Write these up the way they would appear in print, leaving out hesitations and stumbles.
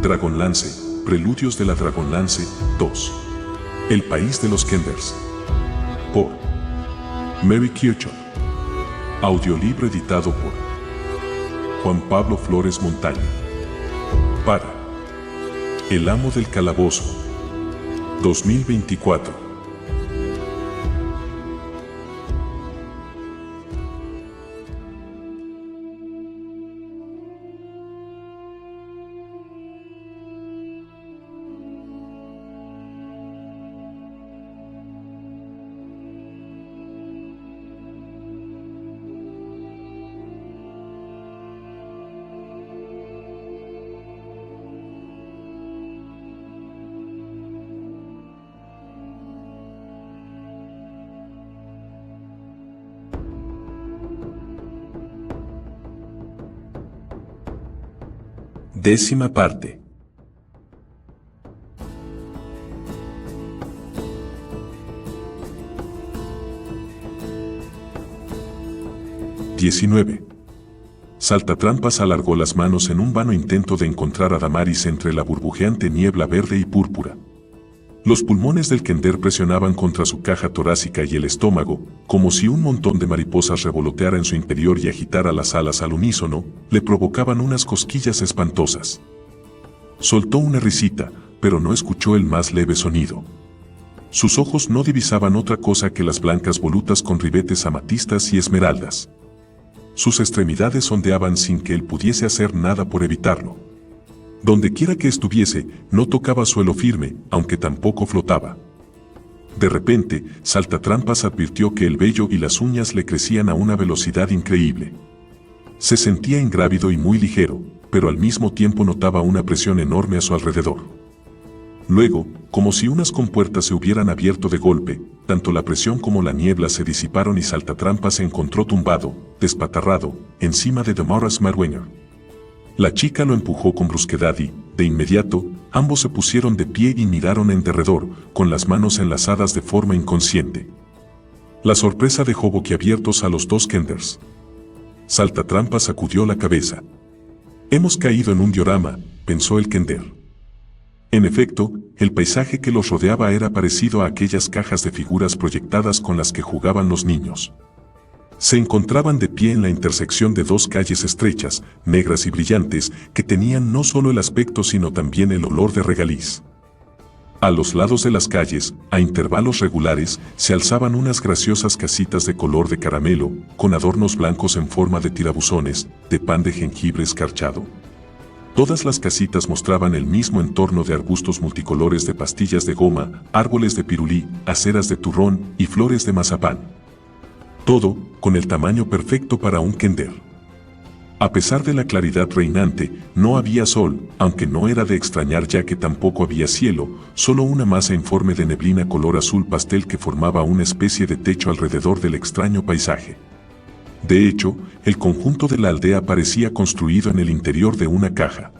Dragonlance, Preludios de la Dragonlance, 2. El país de los Kenders. Por Mary Kirchhoff. Audiolibro editado por Juan Pablo Flores Montaña. Para El Amo del Calabozo. 2024. Décima parte. Saltatrampas alargó las manos en un vano intento de encontrar a Damaris entre la burbujeante niebla verde y púrpura. Los pulmones del Kender presionaban contra su caja torácica y el estómago, como si un montón de mariposas revoloteara en su interior y agitara las alas al unísono, le provocaban unas cosquillas espantosas. Soltó una risita, pero no escuchó el más leve sonido. Sus ojos no divisaban otra cosa que las blancas volutas con ribetes amatistas y esmeraldas. Sus extremidades ondeaban sin que él pudiese hacer nada por evitarlo. Dondequiera que estuviese, no tocaba suelo firme, aunque tampoco flotaba. De repente, Saltatrampas advirtió que el vello y las uñas le crecían a una velocidad increíble. Se sentía ingrávido y muy ligero, pero al mismo tiempo notaba una presión enorme a su alrededor. Luego, como si unas compuertas se hubieran abierto de golpe, tanto la presión como la niebla se disiparon y Saltatrampas se encontró tumbado, despatarrado, encima de Damaris Marwenger. La chica lo empujó con brusquedad y, de inmediato, ambos se pusieron de pie y miraron en derredor, con las manos enlazadas de forma inconsciente. La sorpresa dejó boquiabiertos a los dos Kenders. Saltatrampas sacudió la cabeza. Hemos caído en un diorama, pensó el Kender. En efecto, el paisaje que los rodeaba era parecido a aquellas cajas de figuras proyectadas con las que jugaban los niños. Se encontraban de pie en la intersección de dos calles estrechas, negras y brillantes, que tenían no solo el aspecto sino también el olor de regaliz. A los lados de las calles, a intervalos regulares, se alzaban unas graciosas casitas de color de caramelo, con adornos blancos en forma de tirabuzones, de pan de jengibre escarchado. Todas las casitas mostraban el mismo entorno de arbustos multicolores de pastillas de goma, árboles de pirulí, aceras de turrón y flores de mazapán. Todo, con el tamaño perfecto para un Kender. A pesar de la claridad reinante, no había sol, aunque no era de extrañar ya que tampoco había cielo, solo una masa informe de neblina color azul pastel que formaba una especie de techo alrededor del extraño paisaje. De hecho, el conjunto de la aldea parecía construido en el interior de una caja.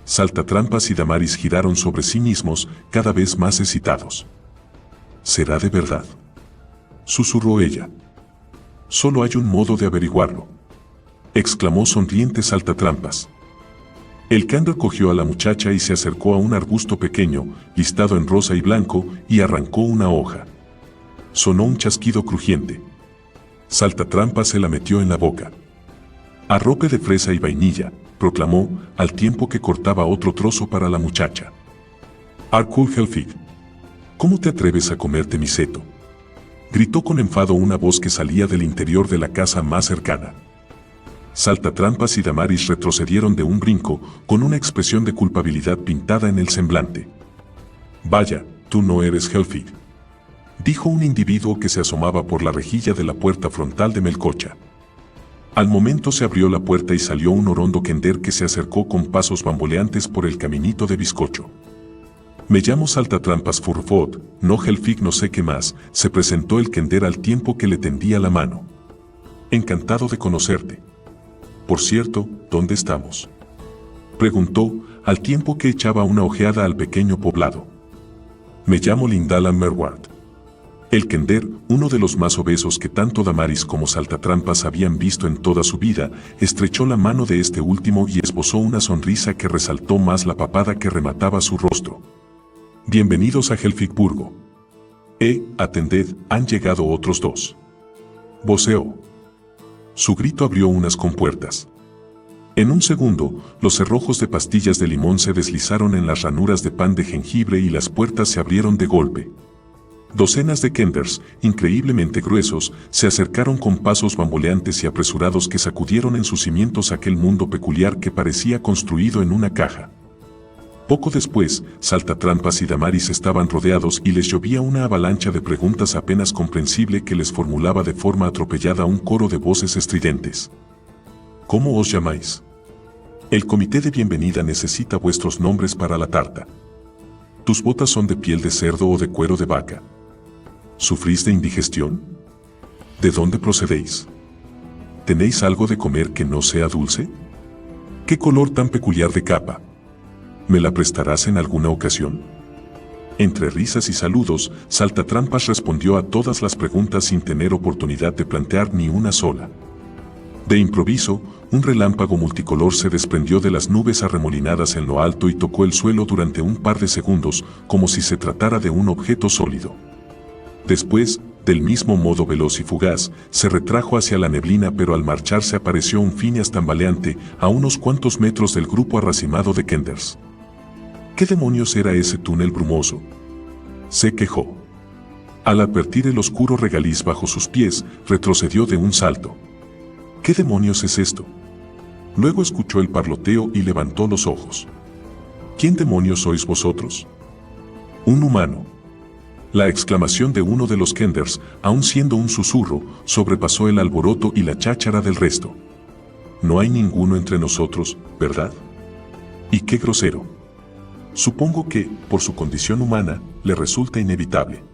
Saltatrampas y Damaris giraron sobre sí mismos, cada vez más excitados. ¿Será de verdad?, susurró ella. Solo hay un modo de averiguarlo, exclamó sonriente Saltatrampas. El Kender cogió a la muchacha y se acercó a un arbusto pequeño, listado en rosa y blanco, y arrancó una hoja. Sonó un chasquido crujiente. Saltatrampas se la metió en la boca. Arrope de fresa y vainilla, proclamó, al tiempo que cortaba otro trozo para la muchacha. Arkul Helfig, ¿cómo te atreves a comerte mi seto?, gritó con enfado una voz que salía del interior de la casa más cercana. Saltatrampas y Damaris retrocedieron de un brinco, con una expresión de culpabilidad pintada en el semblante. Vaya, tú no eres Helfig, dijo un individuo que se asomaba por la rejilla de la puerta frontal de Melcocha. Al momento se abrió la puerta y salió un orondo Kender que se acercó con pasos bamboleantes por el caminito de bizcocho. Me llamo Saltatrampas Furfot, no Helfig no sé qué más, se presentó el Kender al tiempo que le tendía la mano. Encantado de conocerte. Por cierto, ¿dónde estamos?, preguntó, al tiempo que echaba una ojeada al pequeño poblado. Me llamo Lindala Merward. El Kender, uno de los más obesos que tanto Damaris como Saltatrampas habían visto en toda su vida, estrechó la mano de este último y esbozó una sonrisa que resaltó más la papada que remataba su rostro. Bienvenidos a Helfickburgo. Atended, han llegado otros dos. Voceó. Su grito abrió unas compuertas. En un segundo, los cerrojos de pastillas de limón se deslizaron en las ranuras de pan de jengibre y las puertas se abrieron de golpe. Docenas de Kenders, increíblemente gruesos, se acercaron con pasos bamboleantes y apresurados que sacudieron en sus cimientos aquel mundo peculiar que parecía construido en una caja. Poco después, Saltatrampas y Damaris estaban rodeados y les llovía una avalancha de preguntas apenas comprensible que les formulaba de forma atropellada un coro de voces estridentes. ¿Cómo os llamáis? El comité de bienvenida necesita vuestros nombres para la tarta. ¿Tus botas son de piel de cerdo o de cuero de vaca? ¿Sufrís de indigestión? ¿De dónde procedéis? ¿Tenéis algo de comer que no sea dulce? ¿Qué color tan peculiar de capa? ¿Me la prestarás en alguna ocasión? Entre risas y saludos, Saltatrampas respondió a todas las preguntas sin tener oportunidad de plantear ni una sola. De improviso, un relámpago multicolor se desprendió de las nubes arremolinadas en lo alto y tocó el suelo durante un par de segundos, como si se tratara de un objeto sólido. Después, del mismo modo veloz y fugaz, se retrajo hacia la neblina, pero al marcharse apareció un Phineas tambaleante a unos cuantos metros del grupo arracimado de Kenders. ¿Qué demonios era ese túnel brumoso?, se quejó. Al advertir el oscuro regaliz bajo sus pies, retrocedió de un salto. ¿Qué demonios es esto? Luego escuchó el parloteo y levantó los ojos. ¿Quién demonios sois vosotros? Un humano. La exclamación de uno de los Kenders, aun siendo un susurro, sobrepasó el alboroto y la cháchara del resto. No hay ninguno entre nosotros, ¿verdad? Y qué grosero. Supongo que, por su condición humana, le resulta inevitable.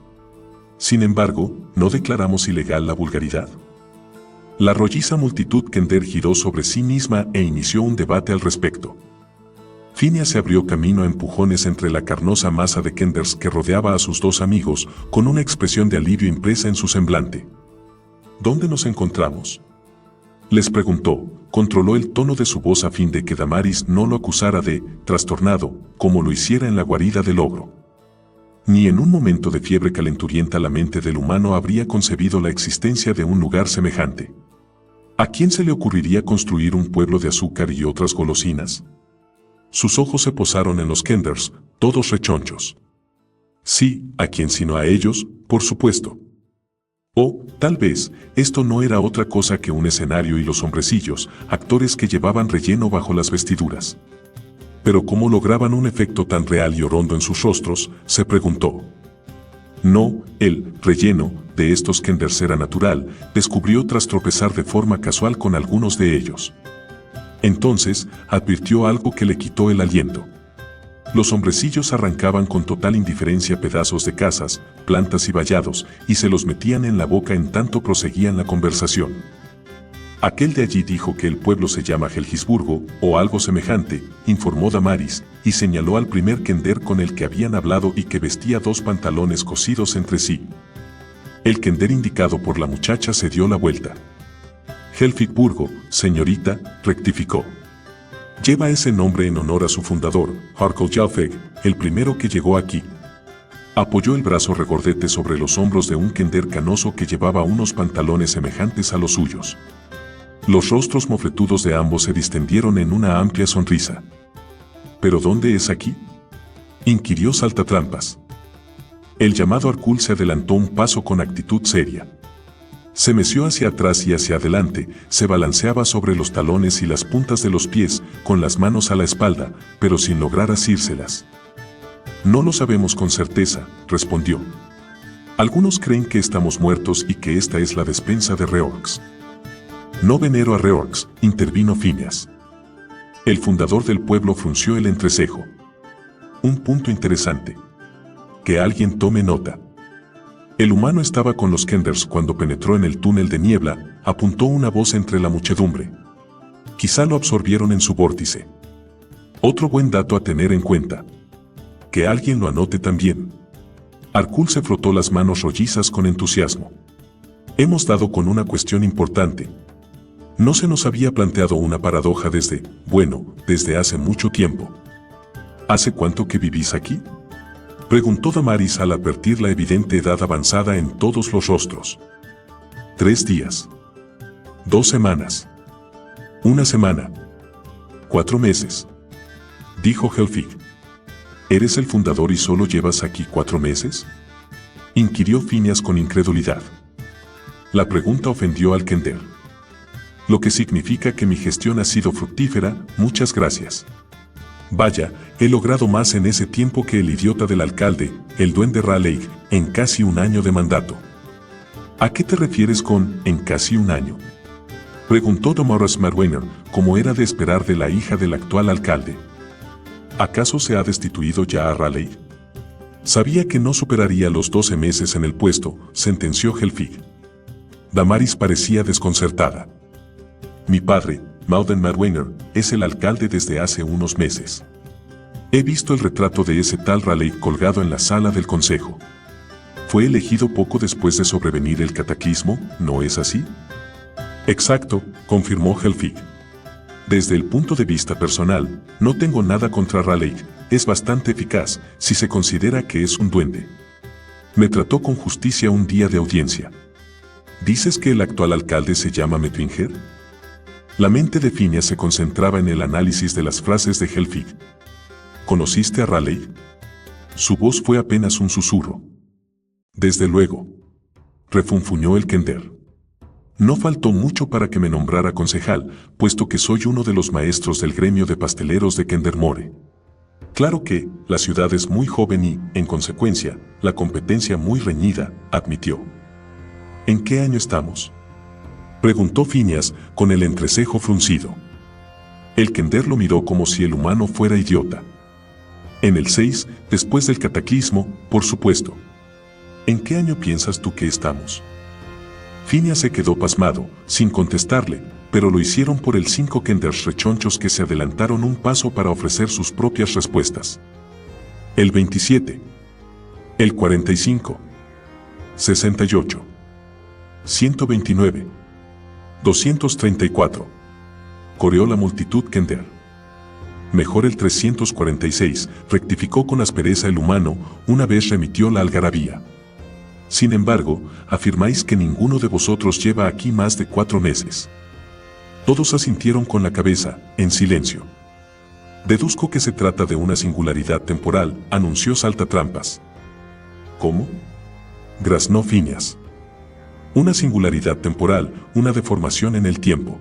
Sin embargo, ¿no declaramos ilegal la vulgaridad? La rolliza multitud Kender giró sobre sí misma e inició un debate al respecto. Phineas se abrió camino a empujones entre la carnosa masa de Kenders que rodeaba a sus dos amigos, con una expresión de alivio impresa en su semblante. ¿Dónde nos encontramos?, les preguntó. Controló el tono de su voz a fin de que Damaris no lo acusara de trastornado, como lo hiciera en la guarida del ogro. Ni en un momento de fiebre calenturienta la mente del humano habría concebido la existencia de un lugar semejante. ¿A quién se le ocurriría construir un pueblo de azúcar y otras golosinas? Sus ojos se posaron en los Kenders, todos rechonchos. Sí, ¿a quién sino a ellos, por supuesto? O, tal vez, esto no era otra cosa que un escenario y los hombrecillos, actores que llevaban relleno bajo las vestiduras. Pero cómo lograban un efecto tan real y orondo en sus rostros, se preguntó. No, el relleno de estos Kenders era natural, descubrió tras tropezar de forma casual con algunos de ellos. Entonces, advirtió algo que le quitó el aliento. Los hombrecillos arrancaban con total indiferencia pedazos de casas, plantas y vallados, y se los metían en la boca en tanto proseguían la conversación. Aquel de allí dijo que el pueblo se llama Helfickburgo, o algo semejante, informó Damaris, y señaló al primer Kender con el que habían hablado y que vestía dos pantalones cosidos entre sí. El Kender indicado por la muchacha se dio la vuelta. Helfickburgo, señorita, rectificó. Lleva ese nombre en honor a su fundador, Harkle Jalfeg, el primero que llegó aquí. Apoyó el brazo regordete sobre los hombros de un Kender canoso que llevaba unos pantalones semejantes a los suyos. Los rostros mofletudos de ambos se distendieron en una amplia sonrisa. ¿Pero dónde es aquí?, inquirió Saltatrampas. El llamado Harkle se adelantó un paso con actitud seria. Se meció hacia atrás y hacia adelante, se balanceaba sobre los talones y las puntas de los pies, con las manos a la espalda, pero sin lograr asírselas. No lo sabemos con certeza, respondió. Algunos creen que estamos muertos y que esta es la despensa de Reorx. No venero a Reorx, intervino Phineas. El fundador del pueblo frunció el entrecejo. Un punto interesante. Que alguien tome nota. El humano estaba con los Kenders cuando penetró en el túnel de niebla, apuntó una voz entre la muchedumbre. Quizá lo absorbieron en su vórtice. Otro buen dato a tener en cuenta. Que alguien lo anote también. Arkul se frotó las manos rollizas con entusiasmo. Hemos dado con una cuestión importante. No se nos había planteado una paradoja desde hace mucho tiempo. ¿Hace cuánto que vivís aquí?, preguntó Damaris al advertir la evidente edad avanzada en todos los rostros. 3 días. 2 semanas. 1 semana. 4 meses. Dijo Helfig. ¿Eres el fundador y solo llevas aquí 4 meses? Inquirió Phineas con incredulidad. La pregunta ofendió al Kender. Lo que significa que mi gestión ha sido fructífera, muchas gracias. Vaya, he logrado más en ese tiempo que el idiota del alcalde, el duende Raleigh, en casi 1 año de mandato. ¿A qué te refieres con en casi 1 año? Preguntó Damaris Marwainer, como era de esperar de la hija del actual alcalde. ¿Acaso se ha destituido ya a Raleigh? Sabía que no superaría los 12 meses en el puesto, sentenció Helfig. Damaris parecía desconcertada. Mi padre, Mauden Marwainer, es el alcalde desde hace unos meses. He visto el retrato de ese tal Raleigh colgado en la sala del consejo. Fue elegido poco después de sobrevenir el cataclismo, ¿no es así? Exacto, confirmó Helfig. Desde el punto de vista personal, no tengo nada contra Raleigh, es bastante eficaz si se considera que es un duende. Me trató con justicia un día de audiencia. ¿Dices que el actual alcalde se llama Metwinger? La mente de Phineas se concentraba en el análisis de las frases de Helfig. ¿Conociste a Raleigh? Su voz fue apenas un susurro. Desde luego. Refunfuñó el Kender. No faltó mucho para que me nombrara concejal, puesto que soy uno de los maestros del gremio de pasteleros de Kendermore. Claro que, la ciudad es muy joven y, en consecuencia, la competencia muy reñida, admitió. ¿En qué año estamos?, preguntó Phineas con el entrecejo fruncido. El Kender lo miró como si el humano fuera idiota. En el 6, después del cataclismo, por supuesto. ¿En qué año piensas tú que estamos? Phineas se quedó pasmado, sin contestarle, pero lo hicieron por el 5 Kenders rechonchos que se adelantaron un paso para ofrecer sus propias respuestas. El 27. El 45. 68. 129. 234. Coreó la multitud Kender. Mejor el 346, rectificó con aspereza el humano, una vez remitió la algarabía. Sin embargo, afirmáis que ninguno de vosotros lleva aquí más de 4 meses. Todos asintieron con la cabeza, en silencio. Deduzco que se trata de una singularidad temporal, anunció Saltatrampas. ¿Cómo?, graznó Phineas. Una singularidad temporal, una deformación en el tiempo.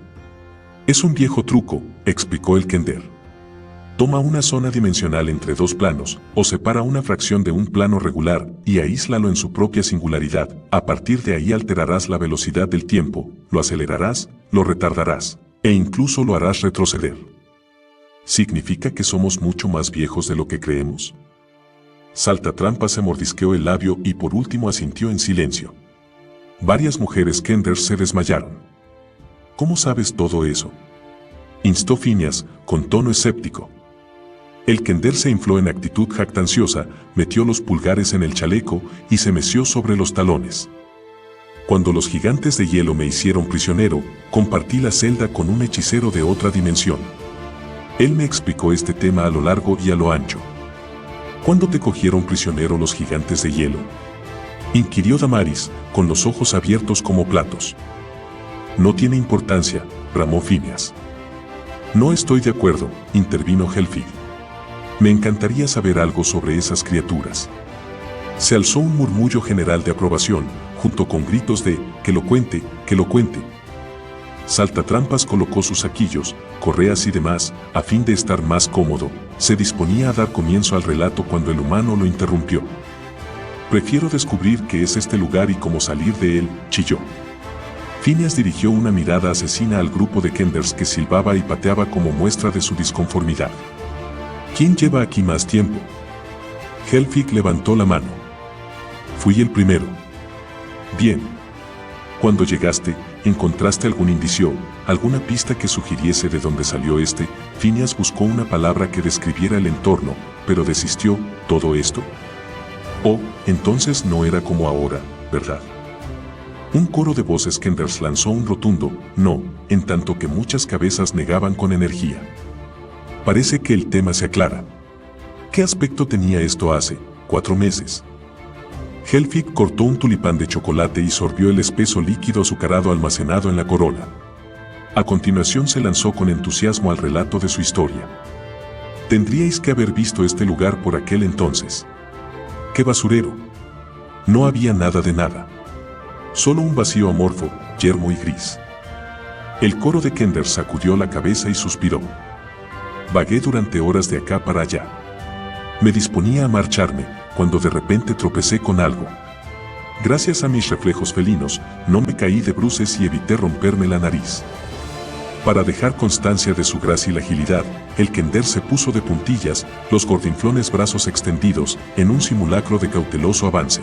Es un viejo truco, explicó el Kender. Toma una zona dimensional entre 2 planos, o separa una fracción de un plano regular y aíslalo en su propia singularidad. A partir de ahí alterarás la velocidad del tiempo, lo acelerarás, lo retardarás, e incluso lo harás retroceder. ¿Significa que somos mucho más viejos de lo que creemos? Saltatrampas se mordisqueó el labio y por último asintió en silencio. Varias mujeres Kenders se desmayaron. ¿Cómo sabes todo eso?, instó Phineas, con tono escéptico. El Kender se infló en actitud jactanciosa, metió los pulgares en el chaleco y se meció sobre los talones. Cuando los gigantes de hielo me hicieron prisionero, compartí la celda con un hechicero de otra dimensión. Él me explicó este tema a lo largo y a lo ancho. ¿Cuándo te cogieron prisionero los gigantes de hielo?, inquirió Damaris, con los ojos abiertos como platos. No tiene importancia, bramó Phineas. No estoy de acuerdo, intervino Helfig. Me encantaría saber algo sobre esas criaturas. Se alzó un murmullo general de aprobación, junto con gritos de «que lo cuente, que lo cuente». Saltatrampas colocó sus saquillos, correas y demás, a fin de estar más cómodo. Se disponía a dar comienzo al relato cuando el humano lo interrumpió. Prefiero descubrir qué es este lugar y cómo salir de él, chilló. Phineas dirigió una mirada asesina al grupo de Kenders que silbaba y pateaba como muestra de su disconformidad. ¿Quién lleva aquí más tiempo? Helfig levantó la mano. Fui el primero. Bien. Cuando llegaste, ¿encontraste algún indicio, alguna pista que sugiriese de dónde salió este? Phineas buscó una palabra que describiera el entorno, pero desistió. ¿Todo esto? Oh, entonces no era como ahora, ¿verdad? Un coro de voces Kenders lanzó un rotundo no, en tanto que muchas cabezas negaban con energía. Parece que el tema se aclara. ¿Qué aspecto tenía esto hace 4 meses? Helfig cortó un tulipán de chocolate y sorbió el espeso líquido azucarado almacenado en la corola. A continuación se lanzó con entusiasmo al relato de su historia. Tendríais que haber visto este lugar por aquel entonces. ¡Qué basurero! No había nada de nada. Solo un vacío amorfo, yermo y gris. El coro de Kenders sacudió la cabeza y suspiró. Vagué durante horas de acá para allá. Me disponía a marcharme, cuando de repente tropecé con algo. Gracias a mis reflejos felinos, no me caí de bruces y evité romperme la nariz. Para dejar constancia de su gracia y la agilidad, el Kender se puso de puntillas, los gordinflones brazos extendidos, en un simulacro de cauteloso avance.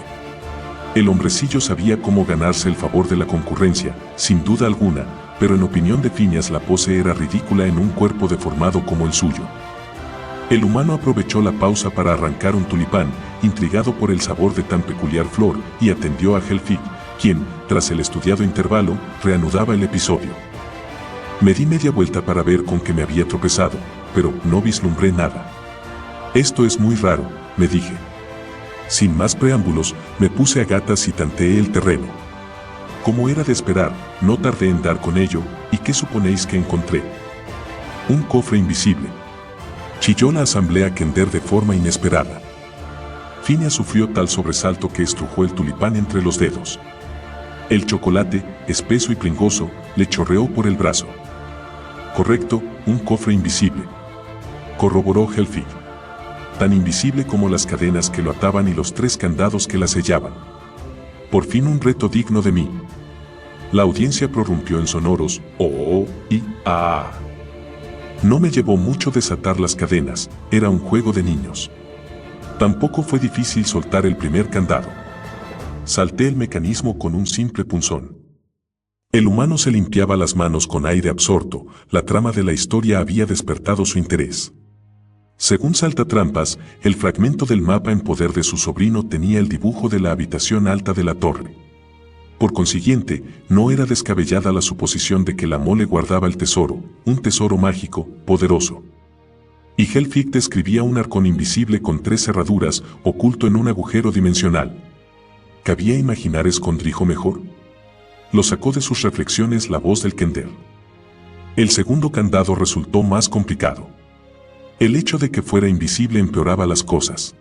El hombrecillo sabía cómo ganarse el favor de la concurrencia, sin duda alguna, pero en opinión de Phineas la pose era ridícula en un cuerpo deformado como el suyo. El humano aprovechó la pausa para arrancar un tulipán, intrigado por el sabor de tan peculiar flor, y atendió a Helfig, quien, tras el estudiado intervalo, reanudaba el episodio. Me di media vuelta para ver con qué me había tropezado, pero no vislumbré nada. Esto es muy raro, me dije. Sin más preámbulos, me puse a gatas y tanteé el terreno. Como era de esperar, no tardé en dar con ello, ¿y qué suponéis que encontré? Un cofre invisible. Chilló la asamblea Kender de forma inesperada. Phineas sufrió tal sobresalto que estrujó el tulipán entre los dedos. El chocolate, espeso y pringoso, le chorreó por el brazo. Correcto, un cofre invisible. Corroboró Helfig. Tan invisible como las cadenas que lo ataban y los 3 candados que la sellaban. Por fin un reto digno de mí. La audiencia prorrumpió en sonoros "oh" y "ah". No me llevó mucho desatar las cadenas, era un juego de niños. Tampoco fue difícil soltar el primer candado. Salté el mecanismo con un simple punzón. El humano se limpiaba las manos con aire absorto, la trama de la historia había despertado su interés. Según Saltatrampas, el fragmento del mapa en poder de su sobrino tenía el dibujo de la habitación alta de la torre. Por consiguiente, no era descabellada la suposición de que la mole guardaba el tesoro, un tesoro mágico, poderoso. Y Helfig describía un arcón invisible con 3 cerraduras, oculto en un agujero dimensional. ¿Cabía imaginar escondrijo mejor? Lo sacó de sus reflexiones la voz del Kender. El segundo candado resultó más complicado. El hecho de que fuera invisible empeoraba las cosas.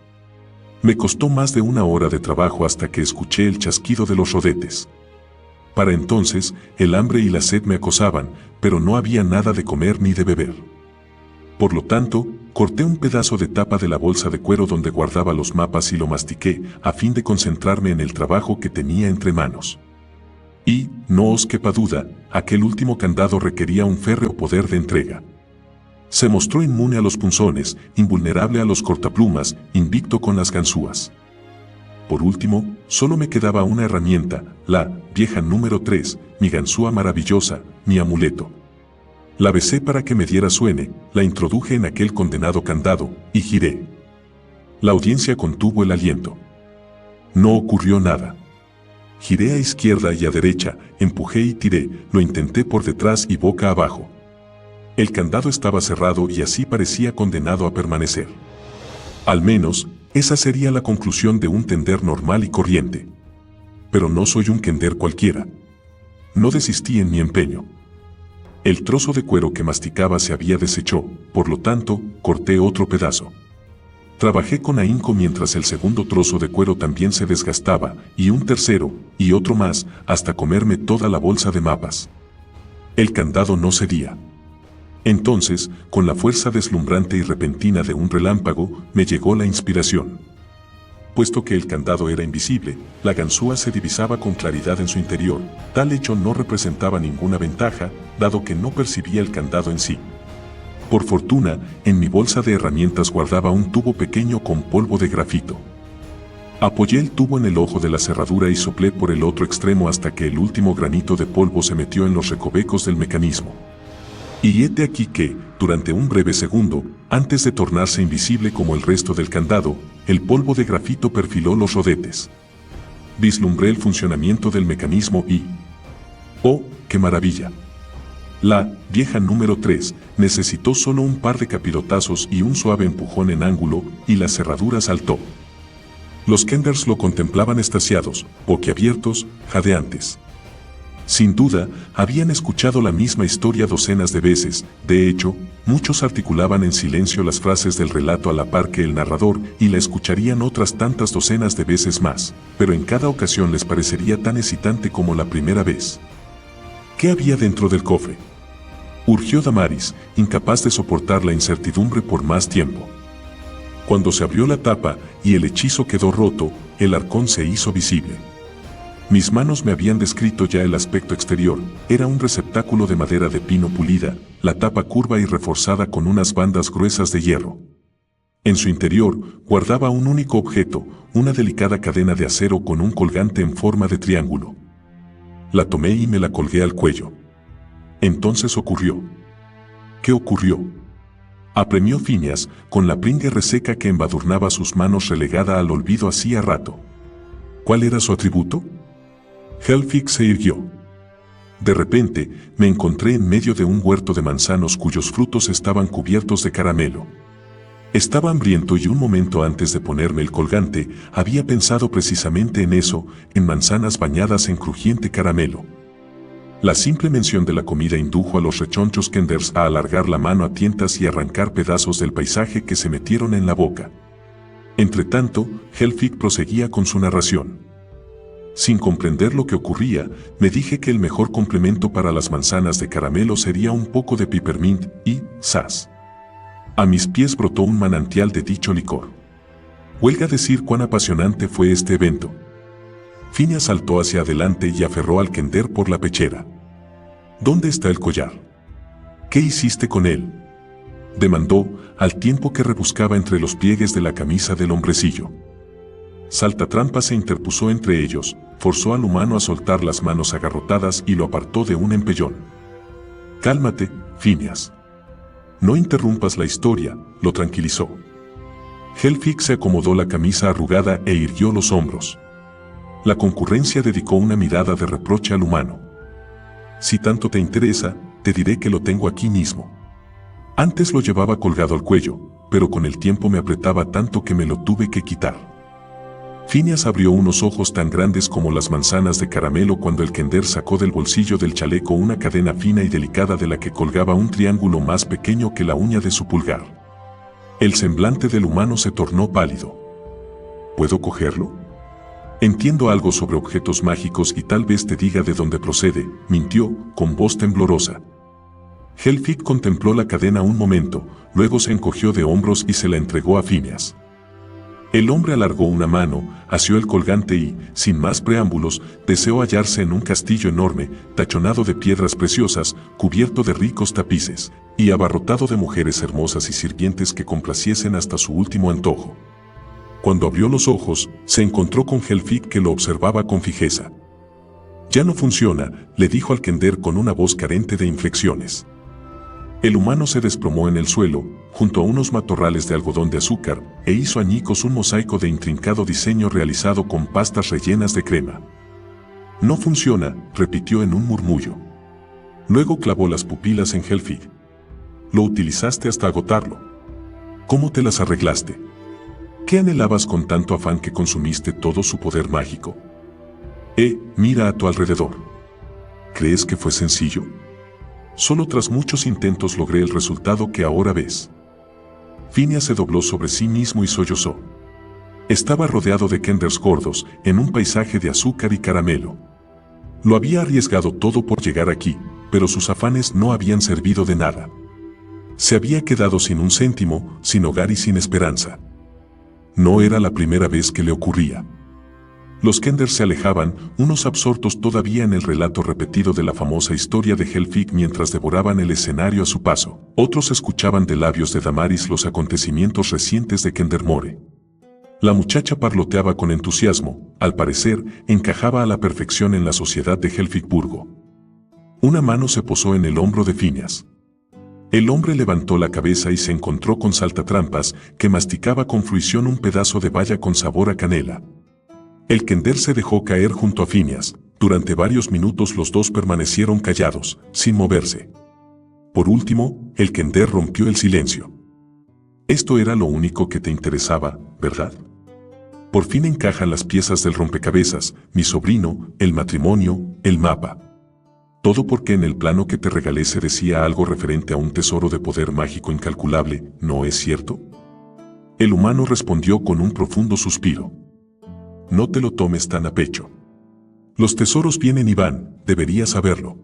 Me costó más de 1 hora de trabajo hasta que escuché el chasquido de los rodetes. Para entonces, el hambre y la sed me acosaban, pero no había nada de comer ni de beber. Por lo tanto, corté un pedazo de tapa de la bolsa de cuero donde guardaba los mapas y lo mastiqué, a fin de concentrarme en el trabajo que tenía entre manos. Y, no os quepa duda, aquel último candado requería un férreo poder de entrega. Se mostró inmune a los punzones, invulnerable a los cortaplumas, invicto con las ganzúas. Por último, solo me quedaba una herramienta, la vieja número 3, mi ganzúa maravillosa, mi amuleto. La besé para que me diera suene, la introduje en aquel condenado candado, y giré. La audiencia contuvo el aliento. No ocurrió nada. Giré a izquierda y a derecha, empujé y tiré, lo intenté por detrás y boca abajo. El candado estaba cerrado y así parecía condenado a permanecer. Al menos, esa sería la conclusión de un tender normal y corriente. Pero no soy un Kender cualquiera. No desistí en mi empeño. El trozo de cuero que masticaba se había deshecho, por lo tanto, corté otro pedazo. Trabajé con ahínco mientras el segundo trozo de cuero también se desgastaba, y un tercero, y otro más, hasta comerme toda la bolsa de mapas. El candado no cedía. Entonces, con la fuerza deslumbrante y repentina de un relámpago, me llegó la inspiración. Puesto que el candado era invisible, la ganzúa se divisaba con claridad en su interior. Tal hecho no representaba ninguna ventaja, dado que no percibía el candado en sí. Por fortuna, en mi bolsa de herramientas guardaba un tubo pequeño con polvo de grafito. Apoyé el tubo en el ojo de la cerradura y soplé por el otro extremo hasta que el último granito de polvo se metió en los recovecos del mecanismo. Y hete aquí que, durante un breve segundo, antes de tornarse invisible como el resto del candado, el polvo de grafito perfiló los rodetes. Vislumbré el funcionamiento del mecanismo y... ¡oh, qué maravilla! La vieja número 3 necesitó solo un par de capilotazos y un suave empujón en ángulo, y la cerradura saltó. Los Kenders lo contemplaban extasiados, boquiabiertos, jadeantes. Sin duda, habían escuchado la misma historia docenas de veces. De hecho, muchos articulaban en silencio las frases del relato a la par que el narrador y la escucharían otras tantas docenas de veces más, pero en cada ocasión les parecería tan excitante como la primera vez. ¿Qué había dentro del cofre?, urgió Damaris, incapaz de soportar la incertidumbre por más tiempo. Cuando se abrió la tapa y el hechizo quedó roto, el arcón se hizo visible. Mis manos me habían descrito ya el aspecto exterior. Era un receptáculo de madera de pino pulida, la tapa curva y reforzada con unas bandas gruesas de hierro. En su interior guardaba un único objeto, una delicada cadena de acero con un colgante en forma de triángulo. La tomé y me la colgué al cuello. Entonces ocurrió. ¿Qué ocurrió? Apremió Phineas, con la pringue reseca que embadurnaba sus manos relegada al olvido hacía rato. ¿Cuál era su atributo? Helfig se irguió. De repente, me encontré en medio de un huerto de manzanos cuyos frutos estaban cubiertos de caramelo. Estaba hambriento y un momento antes de ponerme el colgante, había pensado precisamente en eso, en manzanas bañadas en crujiente caramelo. La simple mención de la comida indujo a los rechonchos Kenders a alargar la mano a tientas y arrancar pedazos del paisaje que se metieron en la boca. Entretanto, Helfig proseguía con su narración. Sin comprender lo que ocurría, me dije que el mejor complemento para las manzanas de caramelo sería un poco de peppermint y, ¡zas! A mis pies brotó un manantial de dicho licor. Huelga decir cuán apasionante fue este evento. Phineas saltó hacia adelante y aferró al Kender por la pechera. ¿Dónde está el collar? ¿Qué hiciste con él?, demandó, al tiempo que rebuscaba entre los pliegues de la camisa del hombrecillo. Saltatrampa se interpuso entre ellos, forzó al humano a soltar las manos agarrotadas y lo apartó de un empellón. Cálmate, Phineas. No interrumpas la historia, lo tranquilizó. Helfig se acomodó la camisa arrugada e irguió los hombros. La concurrencia dedicó una mirada de reproche al humano. Si tanto te interesa, te diré que lo tengo aquí mismo. Antes lo llevaba colgado al cuello, pero con el tiempo me apretaba tanto que me lo tuve que quitar. Phineas abrió unos ojos tan grandes como las manzanas de caramelo cuando el Kender sacó del bolsillo del chaleco una cadena fina y delicada de la que colgaba un triángulo más pequeño que la uña de su pulgar. El semblante del humano se tornó pálido. ¿Puedo cogerlo? Entiendo algo sobre objetos mágicos y tal vez te diga de dónde procede, mintió, con voz temblorosa. Helfig contempló la cadena un momento, luego se encogió de hombros y se la entregó a Phineas. El hombre alargó una mano, asió el colgante y, sin más preámbulos, deseó hallarse en un castillo enorme, tachonado de piedras preciosas, cubierto de ricos tapices, y abarrotado de mujeres hermosas y sirvientes que complaciesen hasta su último antojo. Cuando abrió los ojos, se encontró con Helfig que lo observaba con fijeza. Ya no funciona, le dijo al Kender con una voz carente de inflexiones. El humano se desplomó en el suelo, junto a unos matorrales de algodón de azúcar, e hizo añicos un mosaico de intrincado diseño realizado con pastas rellenas de crema. No funciona, repitió en un murmullo. Luego clavó las pupilas en Helfig. Lo utilizaste hasta agotarlo. ¿Cómo te las arreglaste? ¿Qué anhelabas con tanto afán que consumiste todo su poder mágico? Mira a tu alrededor. ¿Crees que fue sencillo? Solo tras muchos intentos logré el resultado que ahora ves. Phineas se dobló sobre sí mismo y sollozó. Estaba rodeado de Kenders gordos, en un paisaje de azúcar y caramelo. Lo había arriesgado todo por llegar aquí, pero sus afanes no habían servido de nada. Se había quedado sin un céntimo, sin hogar y sin esperanza. No era la primera vez que le ocurría. Los Kenders se alejaban, unos absortos todavía en el relato repetido de la famosa historia de Helfig mientras devoraban el escenario a su paso. Otros escuchaban de labios de Damaris los acontecimientos recientes de Kendermore. La muchacha parloteaba con entusiasmo, al parecer, encajaba a la perfección en la sociedad de Helfigburgo. Una mano se posó en el hombro de Phineas. El hombre levantó la cabeza y se encontró con Saltatrampas, que masticaba con fruición un pedazo de baya con sabor a canela. El kender se dejó caer junto a Phineas. Durante varios minutos los dos permanecieron callados, sin moverse. Por último, el kender rompió el silencio. Esto era lo único que te interesaba, ¿verdad? Por fin encajan las piezas del rompecabezas, mi sobrino, el matrimonio, el mapa. Todo porque en el plano que te regalé se decía algo referente a un tesoro de poder mágico incalculable, ¿no es cierto? El humano respondió con un profundo suspiro. No te lo tomes tan a pecho. Los tesoros vienen y van, deberías saberlo.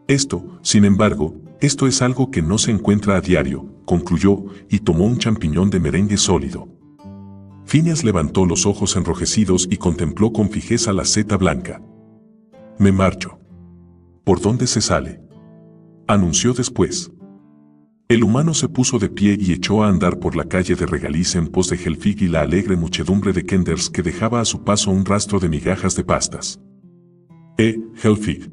Esto, sin embargo, esto es algo que no se encuentra a diario, concluyó, y tomó un champiñón de merengue sólido. Phineas levantó los ojos enrojecidos y contempló con fijeza la seta blanca. Me marcho. ¿Por dónde se sale?, anunció después. El humano se puso de pie y echó a andar por la calle de regaliz en pos de Helfig y la alegre muchedumbre de kenders que dejaba a su paso un rastro de migajas de pastas. Helfig.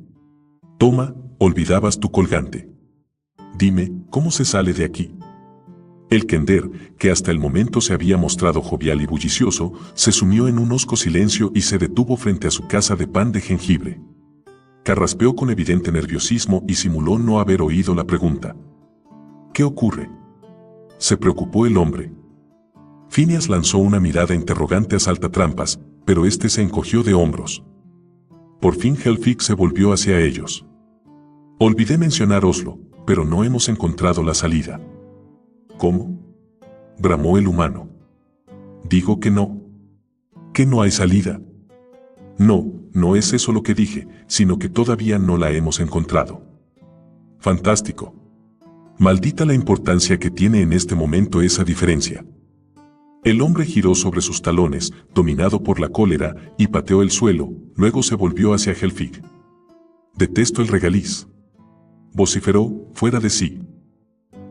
Toma, olvidabas tu colgante. Dime, ¿cómo se sale de aquí? El kender, que hasta el momento se había mostrado jovial y bullicioso, se sumió en un hosco silencio y se detuvo frente a su casa de pan de jengibre. Carraspeó con evidente nerviosismo y simuló no haber oído la pregunta. ¿Qué ocurre?, se preocupó el hombre. Phineas lanzó una mirada interrogante a Saltatrampas, pero este se encogió de hombros. Por fin Helfig se volvió hacia ellos. Olvidé mencionar Oslo, pero no hemos encontrado la salida. ¿Cómo?, bramó el humano. Digo que no. ¿Que no hay salida? No, no es eso lo que dije, sino que todavía no la hemos encontrado. Fantástico. Maldita la importancia que tiene en este momento esa diferencia. El hombre giró sobre sus talones, dominado por la cólera, y pateó el suelo, luego se volvió hacia Helfig. Detesto el regaliz, vociferó, fuera de sí.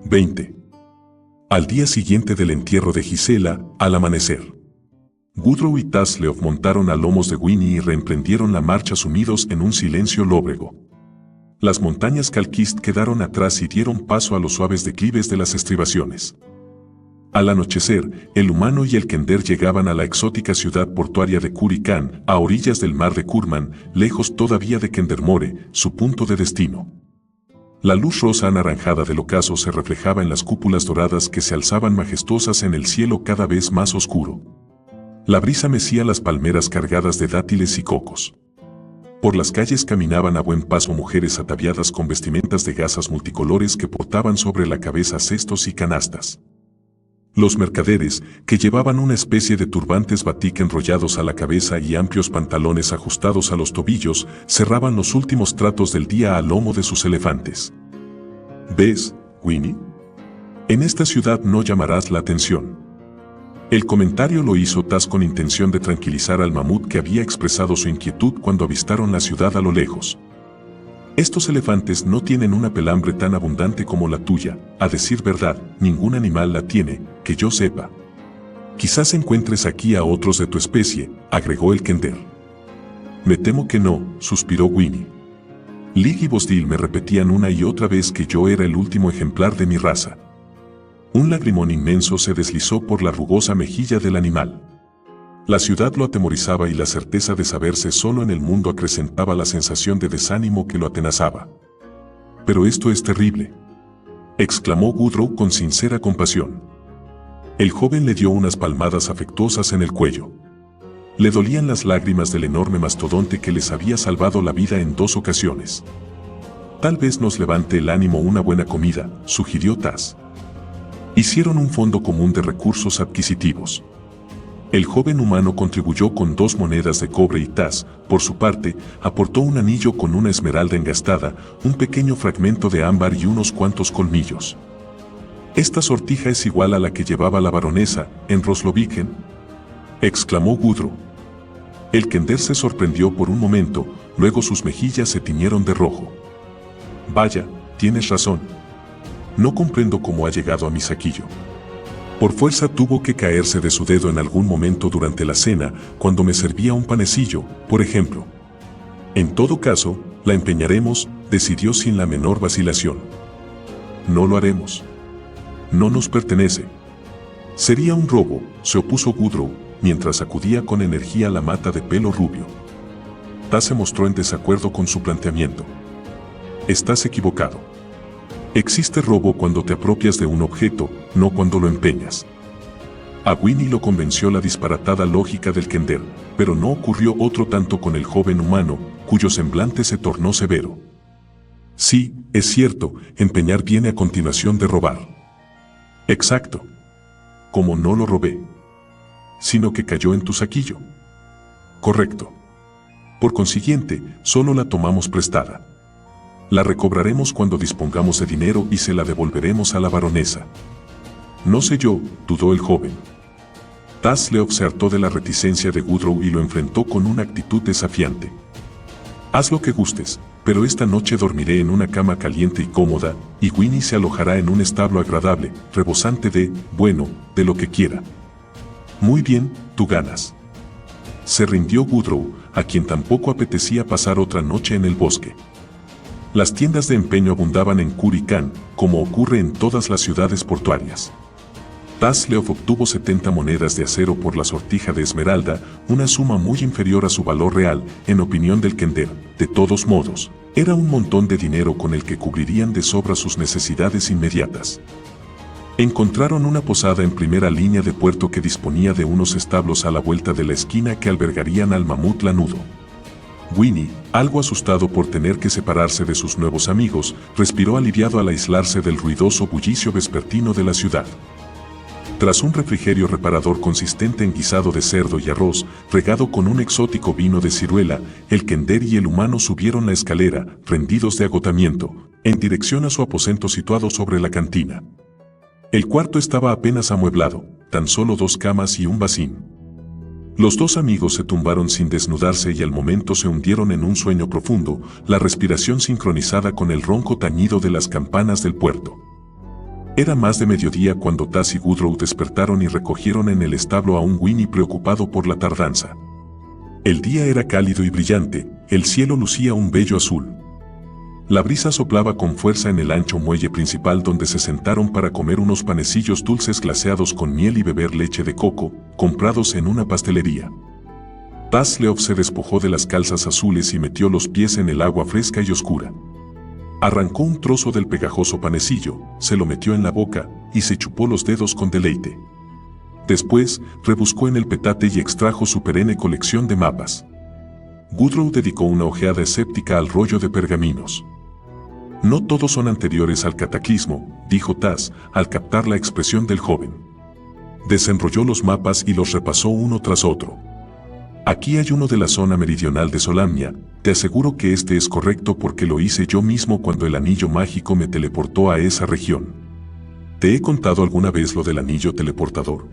20. Al día siguiente del entierro de Gisela, al amanecer, Gudrun y Tasleov montaron a lomos de Winnie y reemprendieron la marcha sumidos en un silencio lóbrego. Las montañas Kalkist quedaron atrás y dieron paso a los suaves declives de las estribaciones. Al anochecer, el humano y el kender llegaban a la exótica ciudad portuaria de Kurikan, a orillas del mar de Kurman, lejos todavía de Kendermore, su punto de destino. La luz rosa anaranjada del ocaso se reflejaba en las cúpulas doradas que se alzaban majestuosas en el cielo cada vez más oscuro. La brisa mecía las palmeras cargadas de dátiles y cocos. Por las calles caminaban a buen paso mujeres ataviadas con vestimentas de gasas multicolores que portaban sobre la cabeza cestos y canastas. Los mercaderes, que llevaban una especie de turbantes batik enrollados a la cabeza y amplios pantalones ajustados a los tobillos, cerraban los últimos tratos del día al lomo de sus elefantes. ¿Ves, Winnie? En esta ciudad no llamarás la atención. El comentario lo hizo Taz con intención de tranquilizar al mamut que había expresado su inquietud cuando avistaron la ciudad a lo lejos. Estos elefantes no tienen una pelambre tan abundante como la tuya, a decir verdad, ningún animal la tiene, que yo sepa. Quizás encuentres aquí a otros de tu especie, agregó el kender. Me temo que no, suspiró Winnie. Lig y Bosdil me repetían una y otra vez que yo era el último ejemplar de mi raza. Un lagrimón inmenso se deslizó por la rugosa mejilla del animal. La ciudad lo atemorizaba y la certeza de saberse solo en el mundo acrecentaba la sensación de desánimo que lo atenazaba. «Pero esto es terrible», exclamó Gudrun con sincera compasión. El joven le dio unas palmadas afectuosas en el cuello. Le dolían las lágrimas del enorme mastodonte que les había salvado la vida en 2 ocasiones. «Tal vez nos levante el ánimo una buena comida», sugirió Taz. Hicieron un fondo común de recursos adquisitivos. El joven humano contribuyó con 2 monedas de cobre y Taz, por su parte, aportó un anillo con una esmeralda engastada, un pequeño fragmento de ámbar y unos cuantos colmillos. «Esta sortija es igual a la que llevaba la baronesa en Rosloviken», exclamó Gudrun. El kender se sorprendió por un momento, luego sus mejillas se tiñeron de rojo. «Vaya, tienes razón. No comprendo cómo ha llegado a mi saquillo. Por fuerza tuvo que caerse de su dedo en algún momento durante la cena, cuando me servía un panecillo, por ejemplo. En todo caso, la empeñaremos», decidió sin la menor vacilación. No lo haremos. No nos pertenece. Sería un robo, se opuso Woodrow, mientras sacudía con energía la mata de pelo rubio. Taz se mostró en desacuerdo con su planteamiento. Estás equivocado. Existe robo cuando te apropias de un objeto, no cuando lo empeñas. A Winnie lo convenció la disparatada lógica del Kender, pero no ocurrió otro tanto con el joven humano, cuyo semblante se tornó severo. Sí, es cierto, empeñar viene a continuación de robar. Exacto. Como no lo robé, sino que cayó en tu saquillo. Correcto. Por consiguiente, solo la tomamos prestada. La recobraremos cuando dispongamos de dinero y se la devolveremos a la baronesa. No sé yo, dudó el joven. Taz le observó de la reticencia de Woodrow y lo enfrentó con una actitud desafiante. Haz lo que gustes, pero esta noche dormiré en una cama caliente y cómoda, y Winnie se alojará en un establo agradable, rebosante de lo que quiera. Muy bien, tú ganas. Se rindió Woodrow, a quien tampoco apetecía pasar otra noche en el bosque. Las tiendas de empeño abundaban en Curicán, como ocurre en todas las ciudades portuarias. Taz Leof obtuvo 70 monedas de acero por la sortija de esmeralda, una suma muy inferior a su valor real, en opinión del Kender. De todos modos, era un montón de dinero con el que cubrirían de sobra sus necesidades inmediatas. Encontraron una posada en primera línea de puerto que disponía de unos establos a la vuelta de la esquina que albergarían al mamut lanudo. Winnie, algo asustado por tener que separarse de sus nuevos amigos, respiró aliviado al aislarse del ruidoso bullicio vespertino de la ciudad. Tras un refrigerio reparador consistente en guisado de cerdo y arroz, regado con un exótico vino de ciruela, el Kender y el humano subieron la escalera, rendidos de agotamiento, en dirección a su aposento situado sobre la cantina. El cuarto estaba apenas amueblado, tan solo 2 camas y un bacín. Los dos amigos se tumbaron sin desnudarse y al momento se hundieron en un sueño profundo, la respiración sincronizada con el ronco tañido de las campanas del puerto. Era más de mediodía cuando Taz y Woodrow despertaron y recogieron en el establo a un Winnie preocupado por la tardanza. El día era cálido y brillante, el cielo lucía un bello azul. La brisa soplaba con fuerza en el ancho muelle principal donde se sentaron para comer unos panecillos dulces glaseados con miel y beber leche de coco, comprados en una pastelería. Taz Leof se despojó de las calzas azules y metió los pies en el agua fresca y oscura. Arrancó un trozo del pegajoso panecillo, se lo metió en la boca y se chupó los dedos con deleite. Después, rebuscó en el petate y extrajo su perenne colección de mapas. Woodrow dedicó una ojeada escéptica al rollo de pergaminos. No todos son anteriores al cataclismo, dijo Taz, al captar la expresión del joven. Desenrolló los mapas y los repasó uno tras otro. Aquí hay uno de la zona meridional de Solamnia, te aseguro que este es correcto porque lo hice yo mismo cuando el anillo mágico me teleportó a esa región. ¿Te he contado alguna vez lo del anillo teleportador?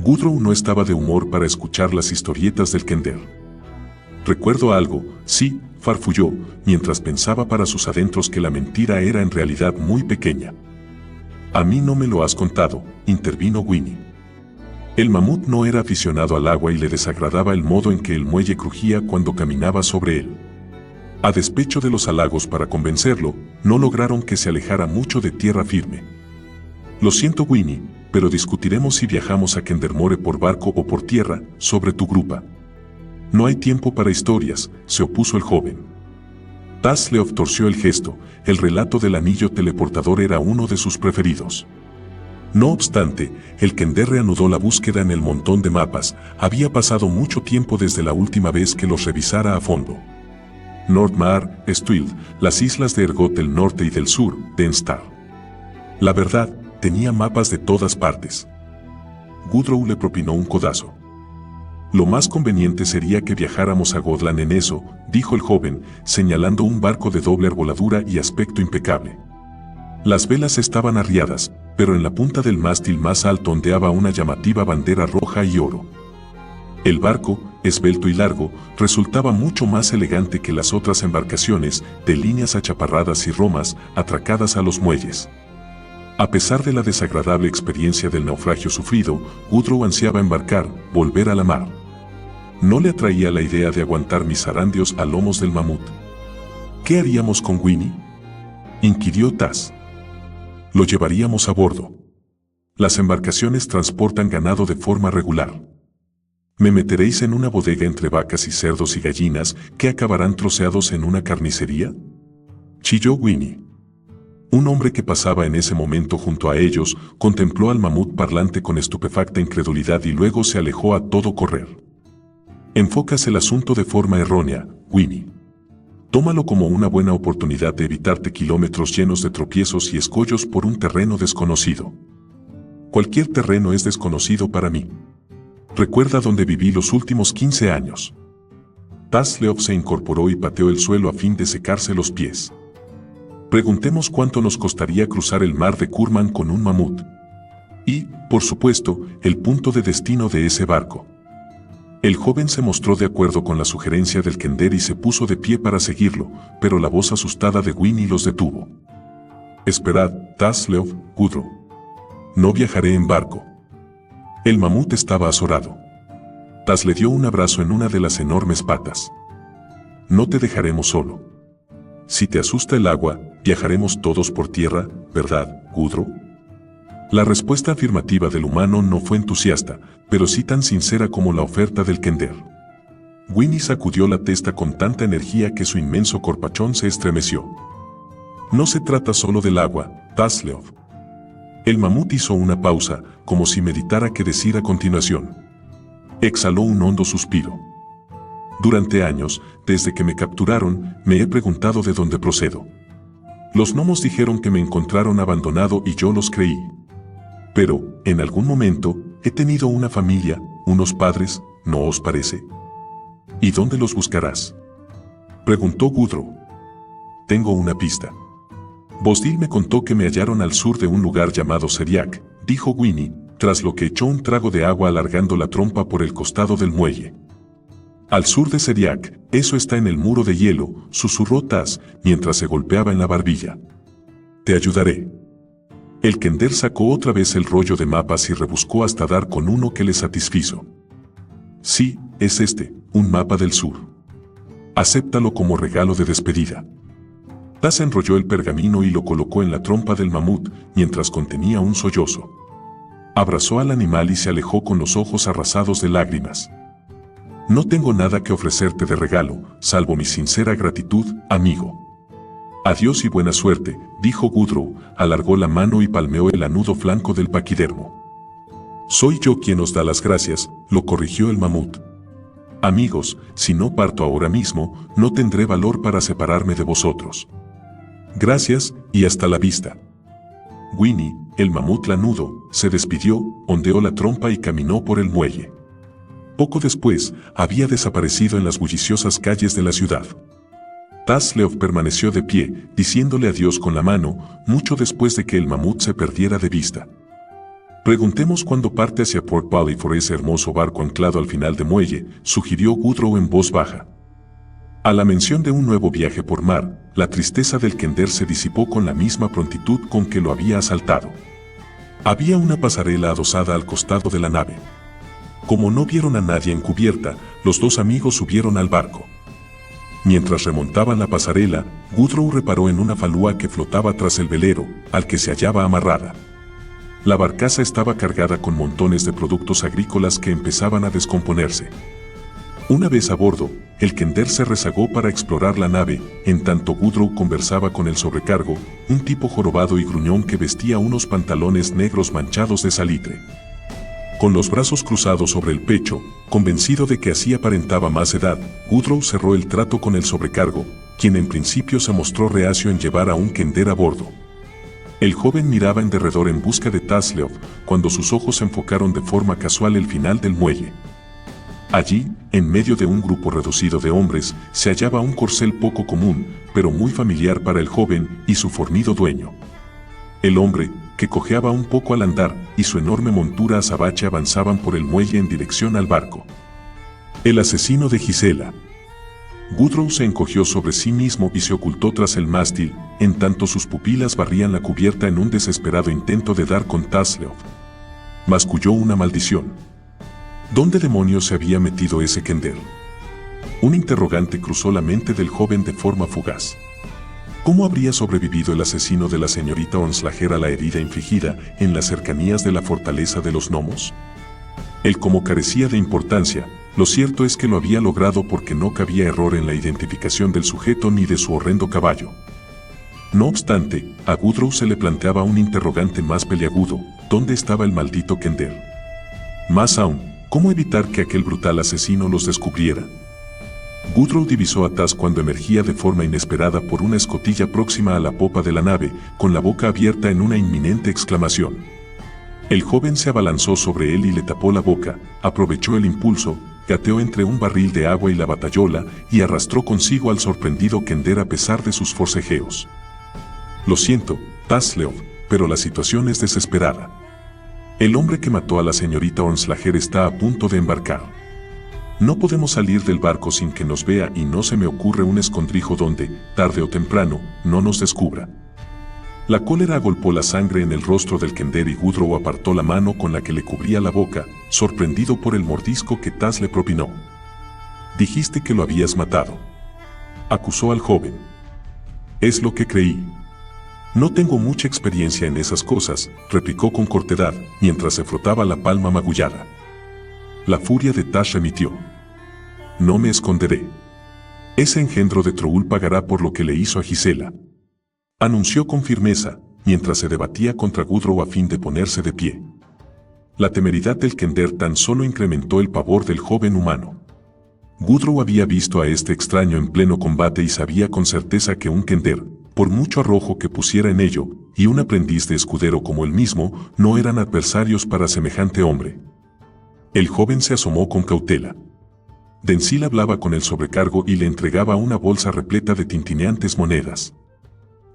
Woodrow no estaba de humor para escuchar las historietas del Kender. Recuerdo algo, sí, farfulló, mientras pensaba para sus adentros que la mentira era en realidad muy pequeña. A mí no me lo has contado, intervino Winnie. El mamut no era aficionado al agua y le desagradaba el modo en que el muelle crujía cuando caminaba sobre él. A despecho de los halagos para convencerlo, no lograron que se alejara mucho de tierra firme. Lo siento Winnie, pero discutiremos si viajamos a Kendermore por barco o por tierra, sobre tu grupa. No hay tiempo para historias, se opuso el joven. Taz Leof torció el gesto, el relato del anillo teleportador era uno de sus preferidos. No obstante, el Kender reanudó la búsqueda en el montón de mapas, había pasado mucho tiempo desde la última vez que los revisara a fondo. Nordmar, Stwild, las islas de Ergot del norte y del sur, Denstar. La verdad, tenía mapas de todas partes. Woodrow le propinó un codazo. Lo más conveniente sería que viajáramos a Godland en eso, dijo el joven, señalando un barco de doble arboladura y aspecto impecable. Las velas estaban arriadas, pero en la punta del mástil más alto ondeaba una llamativa bandera roja y oro. El barco, esbelto y largo, resultaba mucho más elegante que las otras embarcaciones, de líneas achaparradas y romas, atracadas a los muelles. A pesar de la desagradable experiencia del naufragio sufrido, Woodrow ansiaba embarcar, volver a la mar. No le atraía la idea de aguantar mis zarandeos a lomos del mamut. ¿Qué haríamos con Winnie?, inquirió Taz. Lo llevaríamos a bordo. Las embarcaciones transportan ganado de forma regular. ¿Me meteréis en una bodega entre vacas y cerdos y gallinas que acabarán troceados en una carnicería?, chilló Winnie. Un hombre que pasaba en ese momento junto a ellos contempló al mamut parlante con estupefacta incredulidad y luego se alejó a todo correr. Enfocas el asunto de forma errónea, Winnie. Tómalo como una buena oportunidad de evitarte kilómetros llenos de tropiezos y escollos por un terreno desconocido. Cualquier terreno es desconocido para mí. Recuerda dónde viví los últimos 15 años. Tasleov se incorporó y pateó el suelo a fin de secarse los pies. Preguntemos cuánto nos costaría cruzar el mar de Kurman con un mamut. Y, por supuesto, el punto de destino de ese barco. El joven se mostró de acuerdo con la sugerencia del kender y se puso de pie para seguirlo, pero la voz asustada de Winnie los detuvo. Esperad, Tasleov, Gudro. No viajaré en barco. El mamut estaba azorado. Tas le dio un abrazo en una de las enormes patas. No te dejaremos solo. Si te asusta el agua, viajaremos todos por tierra, ¿verdad, Gudro? La respuesta afirmativa del humano no fue entusiasta, pero sí tan sincera como la oferta del kender. Winnie sacudió la testa con tanta energía que su inmenso corpachón se estremeció. No se trata solo del agua, Tasleov. El mamut hizo una pausa, como si meditara qué decir a continuación. Exhaló un hondo suspiro. Durante años, desde que me capturaron, me he preguntado de dónde procedo. Los gnomos dijeron que me encontraron abandonado y yo los creí. Pero, en algún momento, he tenido una familia, unos padres, ¿no os parece? ¿Y dónde los buscarás?, preguntó Gudro. Tengo una pista. Bosdil me contó que me hallaron al sur de un lugar llamado Seriak, dijo Winnie, tras lo que echó un trago de agua alargando la trompa por el costado del muelle. Al sur de Seriak, eso está en el muro de hielo, susurró Tas, mientras se golpeaba en la barbilla. Te ayudaré. El kender sacó otra vez el rollo de mapas y rebuscó hasta dar con uno que le satisfizo. Sí, es este, un mapa del sur. Acéptalo como regalo de despedida. Tas enrolló el pergamino y lo colocó en la trompa del mamut, mientras contenía un sollozo. Abrazó al animal y se alejó con los ojos arrasados de lágrimas. No tengo nada que ofrecerte de regalo, salvo mi sincera gratitud, amigo. Adiós y buena suerte, dijo Gudro, alargó la mano y palmeó el lanudo flanco del paquidermo. Soy yo quien os da las gracias, lo corrigió el mamut. Amigos, si no parto ahora mismo, no tendré valor para separarme de vosotros. Gracias, y hasta la vista. Winnie, el mamut lanudo, se despidió, ondeó la trompa y caminó por el muelle. Poco después, había desaparecido en las bulliciosas calles de la ciudad. Tasleov permaneció de pie, diciéndole adiós con la mano, mucho después de que el mamut se perdiera de vista. Preguntemos cuándo parte hacia Port Valley por ese hermoso barco anclado al final de muelle, sugirió Gudro en voz baja. A la mención de un nuevo viaje por mar, la tristeza del kender se disipó con la misma prontitud con que lo había asaltado. Había una pasarela adosada al costado de la nave. Como no vieron a nadie en cubierta, los dos amigos subieron al barco. Mientras remontaban la pasarela, Gudro reparó en una falúa que flotaba tras el velero, al que se hallaba amarrada. La barcaza estaba cargada con montones de productos agrícolas que empezaban a descomponerse. Una vez a bordo, el kender se rezagó para explorar la nave, en tanto Gudro conversaba con el sobrecargo, un tipo jorobado y gruñón que vestía unos pantalones negros manchados de salitre. Con los brazos cruzados sobre el pecho, convencido de que así aparentaba más edad, Gudro cerró el trato con el sobrecargo, quien en principio se mostró reacio en llevar a un kender a bordo. El joven miraba en derredor en busca de Tasleov, cuando sus ojos se enfocaron de forma casual el final del muelle. Allí, en medio de un grupo reducido de hombres, se hallaba un corcel poco común, pero muy familiar para el joven y su fornido dueño. El hombre, que cojeaba un poco al andar, y su enorme montura azabache avanzaban por el muelle en dirección al barco. El asesino de Gisela. Gudro se encogió sobre sí mismo y se ocultó tras el mástil, en tanto sus pupilas barrían la cubierta en un desesperado intento de dar con Tasleov. Masculló una maldición. ¿Dónde demonios se había metido ese kender? Un interrogante cruzó la mente del joven de forma fugaz. ¿Cómo habría sobrevivido el asesino de la señorita Onslager a la herida infligida en las cercanías de la fortaleza de los gnomos? Él como carecía de importancia, lo cierto es que lo había logrado porque no cabía error en la identificación del sujeto ni de su horrendo caballo. No obstante, a Gudrun se le planteaba un interrogante más peliagudo: ¿dónde estaba el maldito Kender? Más aún, ¿cómo evitar que aquel brutal asesino los descubriera? Gudrun divisó a Tas cuando emergía de forma inesperada por una escotilla próxima a la popa de la nave, con la boca abierta en una inminente exclamación. El joven se abalanzó sobre él y le tapó la boca, aprovechó el impulso, gateó entre un barril de agua y la batayola y arrastró consigo al sorprendido Kender a pesar de sus forcejeos. Lo siento, Tasleov, pero la situación es desesperada. El hombre que mató a la señorita Onslager está a punto de embarcar. No podemos salir del barco sin que nos vea y no se me ocurre un escondrijo donde, tarde o temprano, no nos descubra. La cólera agolpó la sangre en el rostro del Kender y Gudrun apartó la mano con la que le cubría la boca, sorprendido por el mordisco que Tas le propinó. Dijiste que lo habías matado, acusó al joven. Es lo que creí. No tengo mucha experiencia en esas cosas, replicó con cortedad, mientras se frotaba la palma magullada. La furia de Tas remitió. No me esconderé. Ese engendro de Troul pagará por lo que le hizo a Gisela, anunció con firmeza, mientras se debatía contra Gudrun a fin de ponerse de pie. La temeridad del Kender tan solo incrementó el pavor del joven humano. Gudrun había visto a este extraño en pleno combate y sabía con certeza que un Kender, por mucho arrojo que pusiera en ello, y un aprendiz de escudero como él mismo, no eran adversarios para semejante hombre. El joven se asomó con cautela. Denzil hablaba con el sobrecargo y le entregaba una bolsa repleta de tintineantes monedas.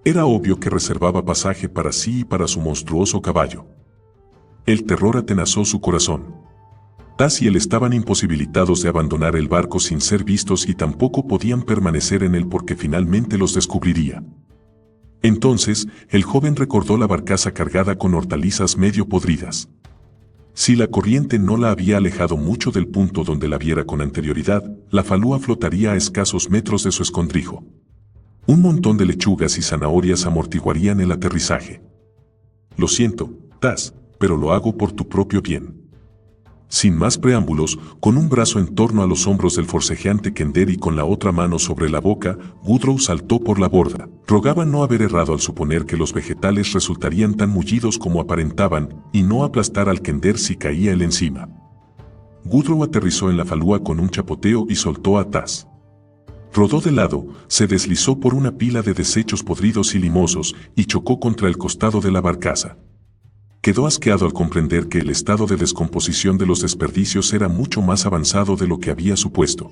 Era obvio que reservaba pasaje para sí y para su monstruoso caballo. El terror atenazó su corazón. Tas y él estaban imposibilitados de abandonar el barco sin ser vistos y tampoco podían permanecer en él porque finalmente los descubriría. Entonces, el joven recordó la barcaza cargada con hortalizas medio podridas. Si la corriente no la había alejado mucho del punto donde la viera con anterioridad, la falúa flotaría a escasos metros de su escondrijo. Un montón de lechugas y zanahorias amortiguarían el aterrizaje. Lo siento, Tas, pero lo hago por tu propio bien. Sin más preámbulos, con un brazo en torno a los hombros del forcejeante Kender y con la otra mano sobre la boca, Gudrun saltó por la borda. Rogaba no haber errado al suponer que los vegetales resultarían tan mullidos como aparentaban, y no aplastar al Kender si caía él encima. Gudrun aterrizó en la falúa con un chapoteo y soltó a Tas. Rodó de lado, se deslizó por una pila de desechos podridos y limosos y chocó contra el costado de la barcaza. Quedó asqueado al comprender que el estado de descomposición de los desperdicios era mucho más avanzado de lo que había supuesto.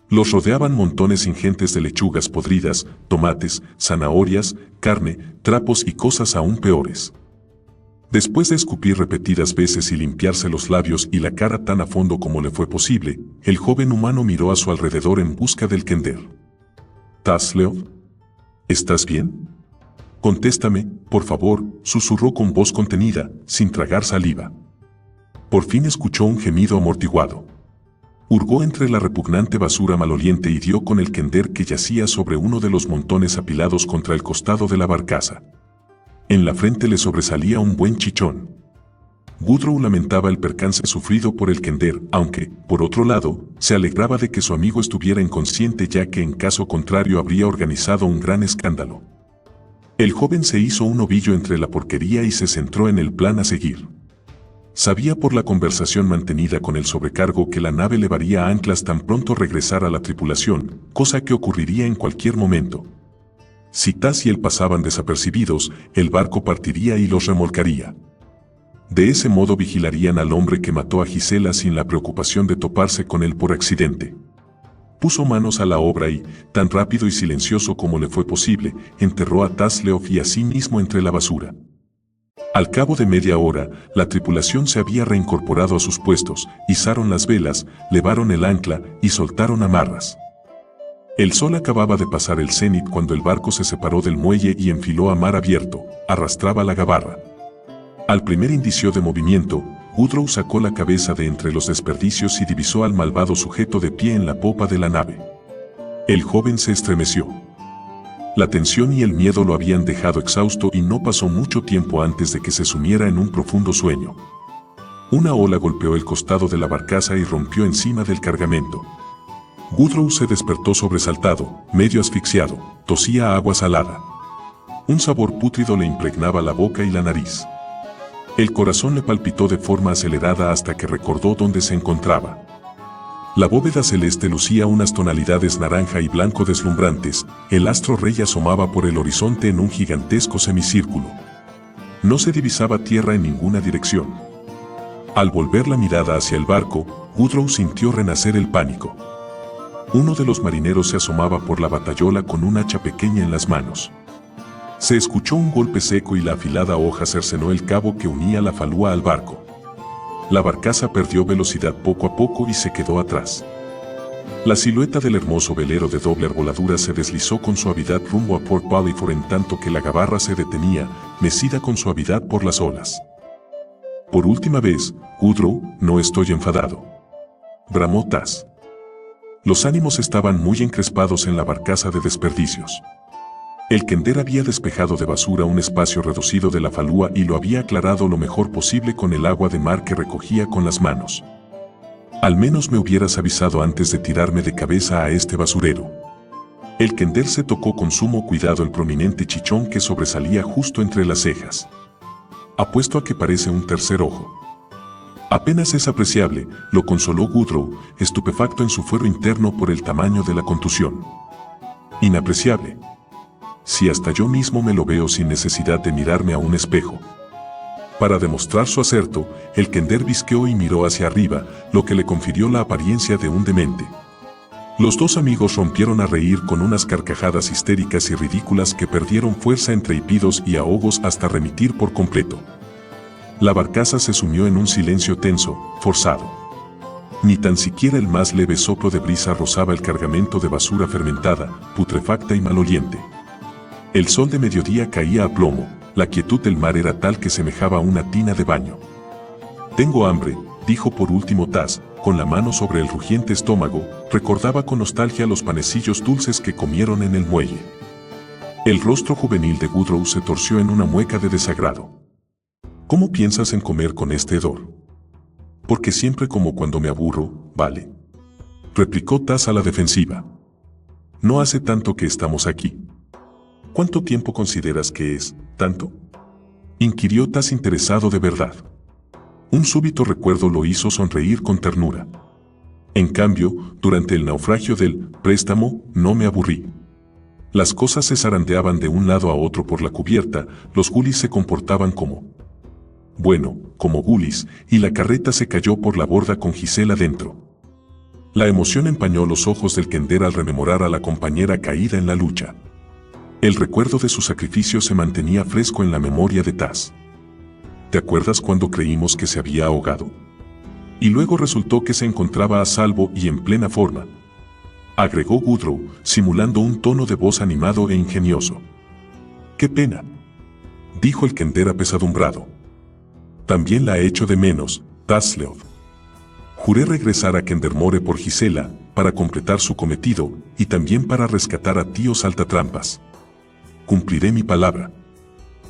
Los rodeaban montones ingentes de lechugas podridas, tomates, zanahorias, carne, trapos y cosas aún peores. Después de escupir repetidas veces y limpiarse los labios y la cara tan a fondo como le fue posible, el joven humano miró a su alrededor en busca del Kender. «Tasleov, ¿estás bien? Contéstame, por favor», susurró con voz contenida, sin tragar saliva. Por fin escuchó un gemido amortiguado. Hurgó entre la repugnante basura maloliente y dio con el Kender que yacía sobre uno de los montones apilados contra el costado de la barcaza. En la frente le sobresalía un buen chichón. Gudrun lamentaba el percance sufrido por el Kender, aunque, por otro lado, se alegraba de que su amigo estuviera inconsciente ya que en caso contrario habría organizado un gran escándalo. El joven se hizo un ovillo entre la porquería y se centró en el plan a seguir. Sabía por la conversación mantenida con el sobrecargo que la nave levaría anclas tan pronto regresara a la tripulación, cosa que ocurriría en cualquier momento. Si Tas y él pasaban desapercibidos, el barco partiría y los remolcaría. De ese modo vigilarían al hombre que mató a Gisela sin la preocupación de toparse con él por accidente. Puso manos a la obra y, tan rápido y silencioso como le fue posible, enterró a Tasleov y a sí mismo entre la basura. Al cabo de media hora, la tripulación se había reincorporado a sus puestos, izaron las velas, levaron el ancla y soltaron amarras. El sol acababa de pasar el cenit cuando el barco se separó del muelle y enfiló a mar abierto, arrastraba la gabarra. Al primer indicio de movimiento, Gudrun sacó la cabeza de entre los desperdicios y divisó al malvado sujeto de pie en la popa de la nave. El joven se estremeció. La tensión y el miedo lo habían dejado exhausto y no pasó mucho tiempo antes de que se sumiera en un profundo sueño. Una ola golpeó el costado de la barcaza y rompió encima del cargamento. Gudrun se despertó sobresaltado, medio asfixiado, tosía agua salada. Un sabor pútrido le impregnaba la boca y la nariz. El corazón le palpitó de forma acelerada hasta que recordó dónde se encontraba. La bóveda celeste lucía unas tonalidades naranja y blanco deslumbrantes, el astro rey asomaba por el horizonte en un gigantesco semicírculo. No se divisaba tierra en ninguna dirección. Al volver la mirada hacia el barco, Gudrun sintió renacer el pánico. Uno de los marineros se asomaba por la batayola con un hacha pequeña en las manos. Se escuchó un golpe seco y la afilada hoja cercenó el cabo que unía la falúa al barco. La barcaza perdió velocidad poco a poco y se quedó atrás. La silueta del hermoso velero de doble arboladura se deslizó con suavidad rumbo a Port Ballyfor en tanto que la gabarra se detenía, mecida con suavidad por las olas. Por última vez, Gudrun, no estoy enfadado. Bramó Tas. Los ánimos estaban muy encrespados en la barcaza de desperdicios. El kender había despejado de basura un espacio reducido de la falúa y lo había aclarado lo mejor posible con el agua de mar que recogía con las manos. Al menos me hubieras avisado antes de tirarme de cabeza a este basurero. El kender se tocó con sumo cuidado el prominente chichón que sobresalía justo entre las cejas. Apuesto a que parece un tercer ojo. Apenas es apreciable, lo consoló Gudrun, estupefacto en su fuero interno por el tamaño de la contusión. Inapreciable. Si hasta yo mismo me lo veo sin necesidad de mirarme a un espejo. Para demostrar su acerto, el kender visqueó y miró hacia arriba, lo que le confirió la apariencia de un demente. Los dos amigos rompieron a reír con unas carcajadas histéricas y ridículas que perdieron fuerza entre hipidos y ahogos hasta remitir por completo. La barcaza se sumió en un silencio tenso, forzado. Ni tan siquiera el más leve soplo de brisa rozaba el cargamento de basura fermentada, putrefacta y maloliente. El sol de mediodía caía a plomo, la quietud del mar era tal que semejaba una tina de baño. Tengo hambre, dijo por último Tas, con la mano sobre el rugiente estómago, recordaba con nostalgia los panecillos dulces que comieron en el muelle. El rostro juvenil de Gudrun se torció en una mueca de desagrado. ¿Cómo piensas en comer con este hedor? Porque siempre como cuando me aburro, ¿vale? Replicó Tas a la defensiva. No hace tanto que estamos aquí. ¿Cuánto tiempo consideras que es, tanto? Inquirió Tas interesado de verdad. Un súbito recuerdo lo hizo sonreír con ternura. En cambio, durante el naufragio del préstamo, no me aburrí. Las cosas se zarandeaban de un lado a otro por la cubierta, los gulis se comportaban como gulis, y la carreta se cayó por la borda con Gisela dentro. La emoción empañó los ojos del kender al rememorar a la compañera caída en la lucha. El recuerdo de su sacrificio se mantenía fresco en la memoria de Tas. ¿Te acuerdas cuando creímos que se había ahogado? Y luego resultó que se encontraba a salvo y en plena forma. Agregó Gudrun, simulando un tono de voz animado e ingenioso. ¡Qué pena!, dijo el kender apesadumbrado. También la echo de menos, Tasleov. Juré regresar a Kendermore por Gisela, para completar su cometido, y también para rescatar a tío Saltatrampas. Cumpliré mi palabra,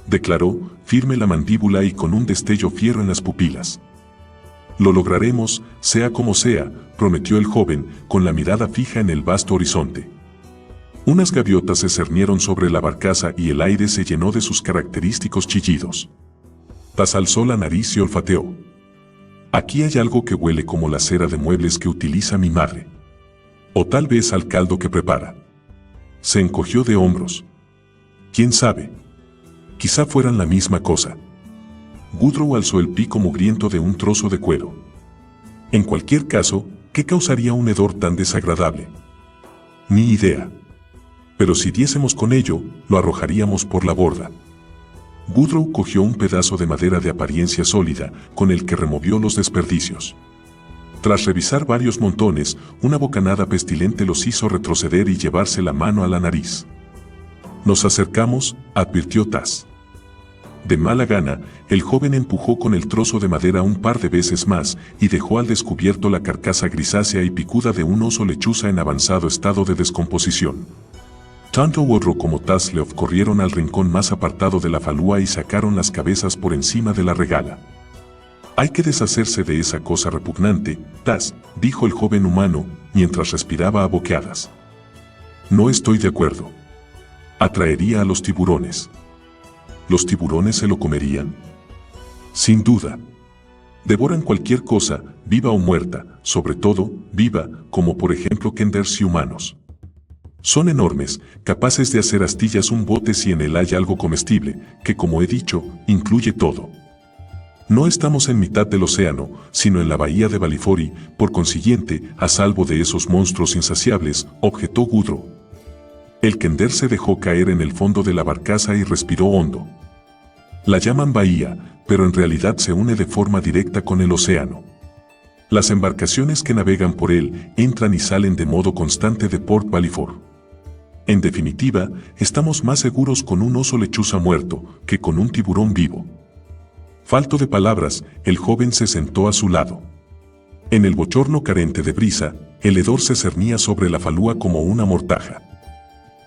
declaró, firme la mandíbula y con un destello fiero en las pupilas. Lo lograremos, sea como sea, prometió el joven, con la mirada fija en el vasto horizonte. Unas gaviotas se cernieron sobre la barcaza y el aire se llenó de sus característicos chillidos. Tas alzó la nariz y olfateó. Aquí hay algo que huele como la cera de muebles que utiliza mi madre. O tal vez al caldo que prepara. Se encogió de hombros. ¿Quién sabe? Quizá fueran la misma cosa. Gudrun alzó el pico mugriento de un trozo de cuero. En cualquier caso, ¿qué causaría un hedor tan desagradable? Ni idea. Pero si diésemos con ello, lo arrojaríamos por la borda. Gudrun cogió un pedazo de madera de apariencia sólida, con el que removió los desperdicios. Tras revisar varios montones, una bocanada pestilente los hizo retroceder y llevarse la mano a la nariz. Nos acercamos, advirtió Tas. De mala gana, el joven empujó con el trozo de madera un par de veces más y dejó al descubierto la carcasa grisácea y picuda de un oso lechuza en avanzado estado de descomposición. Tanto Wodro como Tasleov corrieron al rincón más apartado de la falúa y sacaron las cabezas por encima de la regala. «Hay que deshacerse de esa cosa repugnante, Tas», dijo el joven humano, mientras respiraba a boqueadas. «No estoy de acuerdo. Atraería a los tiburones». ¿Los tiburones se lo comerían? Sin duda. Devoran cualquier cosa, viva o muerta, sobre todo, viva, como por ejemplo Kenders y humanos. Son enormes, capaces de hacer astillas un bote si en él hay algo comestible, que como he dicho, incluye todo. No estamos en mitad del océano, sino en la bahía de Balifori, por consiguiente, a salvo de esos monstruos insaciables, objetó Gudro. El Kender se dejó caer en el fondo de la barcaza y respiró hondo. La llaman bahía, pero en realidad se une de forma directa con el océano. Las embarcaciones que navegan por él entran y salen de modo constante de Port Ballyfor. En definitiva, estamos más seguros con un oso lechuza muerto que con un tiburón vivo. Falto de palabras, el joven se sentó a su lado. En el bochorno carente de brisa, el hedor se cernía sobre la falúa como una mortaja.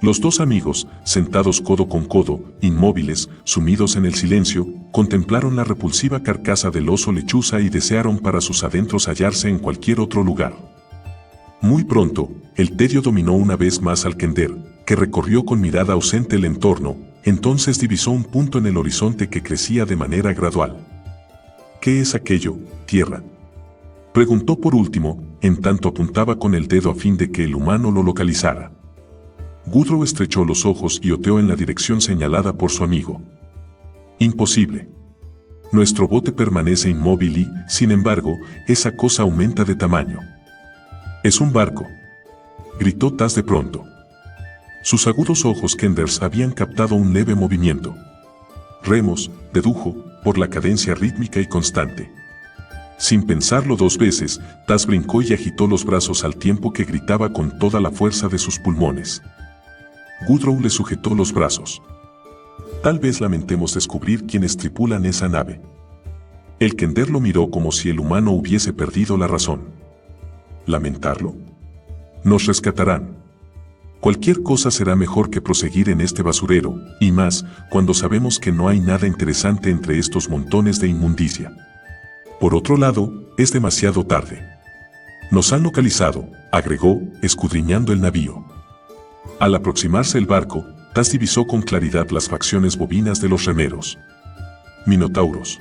Los dos amigos, sentados codo con codo, inmóviles, sumidos en el silencio, contemplaron la repulsiva carcasa del oso lechuza y desearon para sus adentros hallarse en cualquier otro lugar. Muy pronto, el tedio dominó una vez más al Kender, que recorrió con mirada ausente el entorno, entonces divisó un punto en el horizonte que crecía de manera gradual. ¿Qué es aquello, tierra?, preguntó por último, en tanto apuntaba con el dedo a fin de que el humano lo localizara. Gudro estrechó los ojos y oteó en la dirección señalada por su amigo. Imposible. Nuestro bote permanece inmóvil y, sin embargo, esa cosa aumenta de tamaño. Es un barco, gritó Tas de pronto. Sus agudos ojos Kenders habían captado un leve movimiento. Remos, dedujo, por la cadencia rítmica y constante. Sin pensarlo dos veces, Tas brincó y agitó los brazos al tiempo que gritaba con toda la fuerza de sus pulmones. Gudro le sujetó los brazos. Tal vez lamentemos descubrir quiénes tripulan esa nave. El Kender lo miró como si el humano hubiese perdido la razón. ¿Lamentarlo? Nos rescatarán. Cualquier cosa será mejor que proseguir en este basurero, y más, cuando sabemos que no hay nada interesante entre estos montones de inmundicia. Por otro lado, es demasiado tarde. Nos han localizado, agregó, escudriñando el navío. Al aproximarse el barco, Tas divisó con claridad las facciones bovinas de los remeros. Minotauros.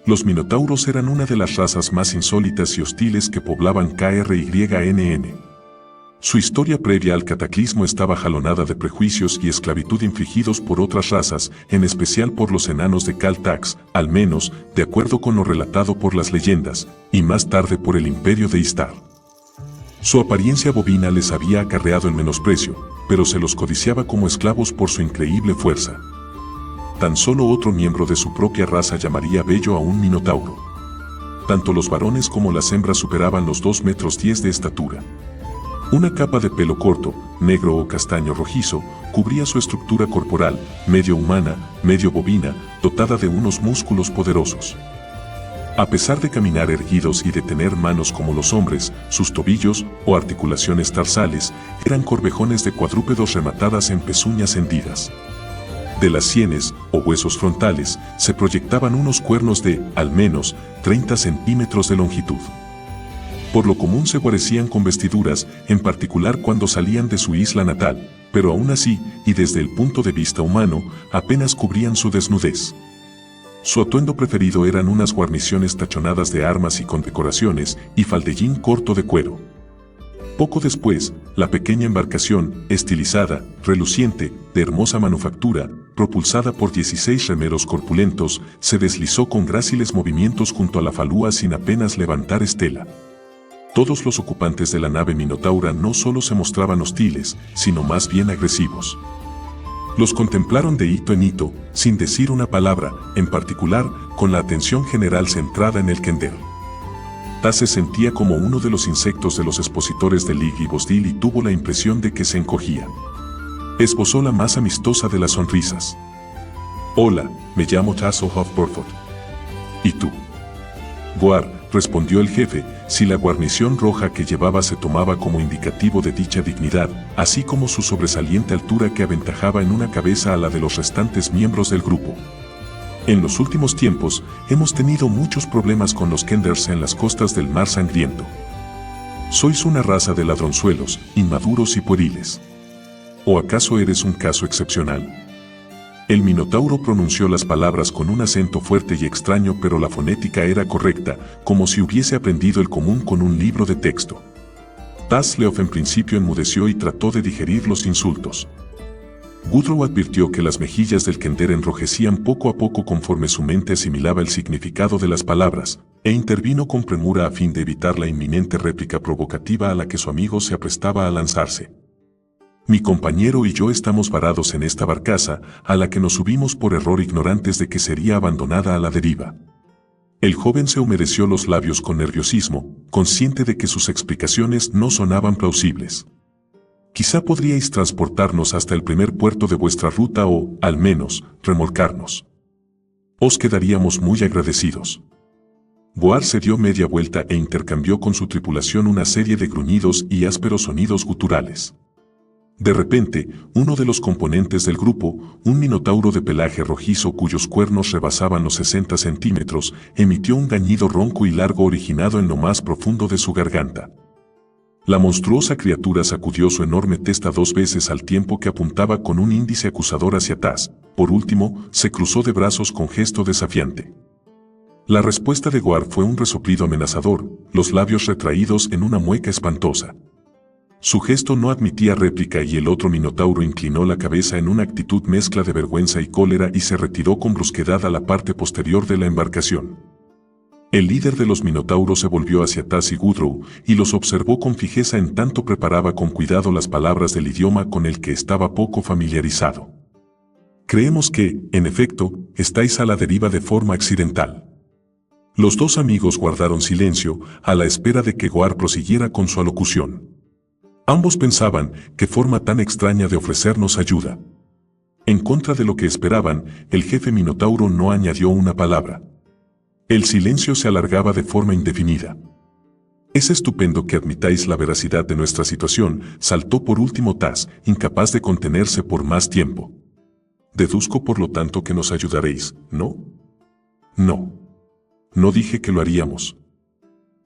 Los minotauros eran una de las razas más insólitas y hostiles que poblaban KRYNN. Su historia previa al cataclismo estaba jalonada de prejuicios y esclavitud infligidos por otras razas, en especial por los enanos de Kaltax, al menos, de acuerdo con lo relatado por las leyendas, y más tarde por el imperio de Istar. Su apariencia bovina les había acarreado el menosprecio, pero se los codiciaba como esclavos por su increíble fuerza. Tan solo otro miembro de su propia raza llamaría bello a un minotauro. Tanto los varones como las hembras superaban los 2,10 metros de estatura. Una capa de pelo corto, negro o castaño rojizo, cubría su estructura corporal, medio humana, medio bovina, dotada de unos músculos poderosos. A pesar de caminar erguidos y de tener manos como los hombres, sus tobillos, o articulaciones tarsales, eran corvejones de cuadrúpedos rematadas en pezuñas hendidas. De las sienes, o huesos frontales, se proyectaban unos cuernos de, al menos, 30 centímetros de longitud. Por lo común se guarecían con vestiduras, en particular cuando salían de su isla natal, pero aún así, y desde el punto de vista humano, apenas cubrían su desnudez. Su atuendo preferido eran unas guarniciones tachonadas de armas y condecoraciones, y faldellín corto de cuero. Poco después, la pequeña embarcación, estilizada, reluciente, de hermosa manufactura, propulsada por 16 remeros corpulentos, se deslizó con gráciles movimientos junto a la falúa sin apenas levantar estela. Todos los ocupantes de la nave Minotaura no solo se mostraban hostiles, sino más bien agresivos. Los contemplaron de hito en hito, sin decir una palabra, en particular, con la atención general centrada en el Kender. Tas se sentía como uno de los insectos de los expositores de Lig y Bosdil y tuvo la impresión de que se encogía. Esbozó la más amistosa de las sonrisas. «Hola, me llamo Tas of Burford. ¿Y tú?» «Boar», respondió el jefe, si la guarnición roja que llevaba se tomaba como indicativo de dicha dignidad, así como su sobresaliente altura que aventajaba en una cabeza a la de los restantes miembros del grupo. En los últimos tiempos, hemos tenido muchos problemas con los Kenders en las costas del Mar Sangriento. Sois una raza de ladronzuelos, inmaduros y pueriles. ¿O acaso eres un caso excepcional? El Minotauro pronunció las palabras con un acento fuerte y extraño, pero la fonética era correcta, como si hubiese aprendido el común con un libro de texto. Tasleof en principio enmudeció y trató de digerir los insultos. Gudrun advirtió que las mejillas del Kender enrojecían poco a poco conforme su mente asimilaba el significado de las palabras, e intervino con premura a fin de evitar la inminente réplica provocativa a la que su amigo se aprestaba a lanzarse. Mi compañero y yo estamos varados en esta barcaza, a la que nos subimos por error ignorantes de que sería abandonada a la deriva. El joven se humedeció los labios con nerviosismo, consciente de que sus explicaciones no sonaban plausibles. Quizá podríais transportarnos hasta el primer puerto de vuestra ruta o, al menos, remolcarnos. Os quedaríamos muy agradecidos. Goar se dio media vuelta e intercambió con su tripulación una serie de gruñidos y ásperos sonidos guturales. De repente, uno de los componentes del grupo, un minotauro de pelaje rojizo cuyos cuernos rebasaban los 60 centímetros, emitió un gañido ronco y largo originado en lo más profundo de su garganta. La monstruosa criatura sacudió su enorme testa 2 veces al tiempo que apuntaba con un índice acusador hacia atrás. Por último, se cruzó de brazos con gesto desafiante. La respuesta de Goar fue un resoplido amenazador, los labios retraídos en una mueca espantosa. Su gesto no admitía réplica y el otro minotauro inclinó la cabeza en una actitud mezcla de vergüenza y cólera y se retiró con brusquedad a la parte posterior de la embarcación. El líder de los minotauros se volvió hacia Taz y Gudrun y los observó con fijeza en tanto preparaba con cuidado las palabras del idioma con el que estaba poco familiarizado. Creemos que, en efecto, estáis a la deriva de forma accidental. Los dos amigos guardaron silencio, a la espera de que Goar prosiguiera con su alocución. Ambos pensaban, qué forma tan extraña de ofrecernos ayuda. En contra de lo que esperaban, el jefe Minotauro no añadió una palabra. El silencio se alargaba de forma indefinida. Es estupendo que admitáis la veracidad de nuestra situación, saltó por último Taz, incapaz de contenerse por más tiempo. Deduzco por lo tanto que nos ayudaréis, ¿no? No. No dije que lo haríamos.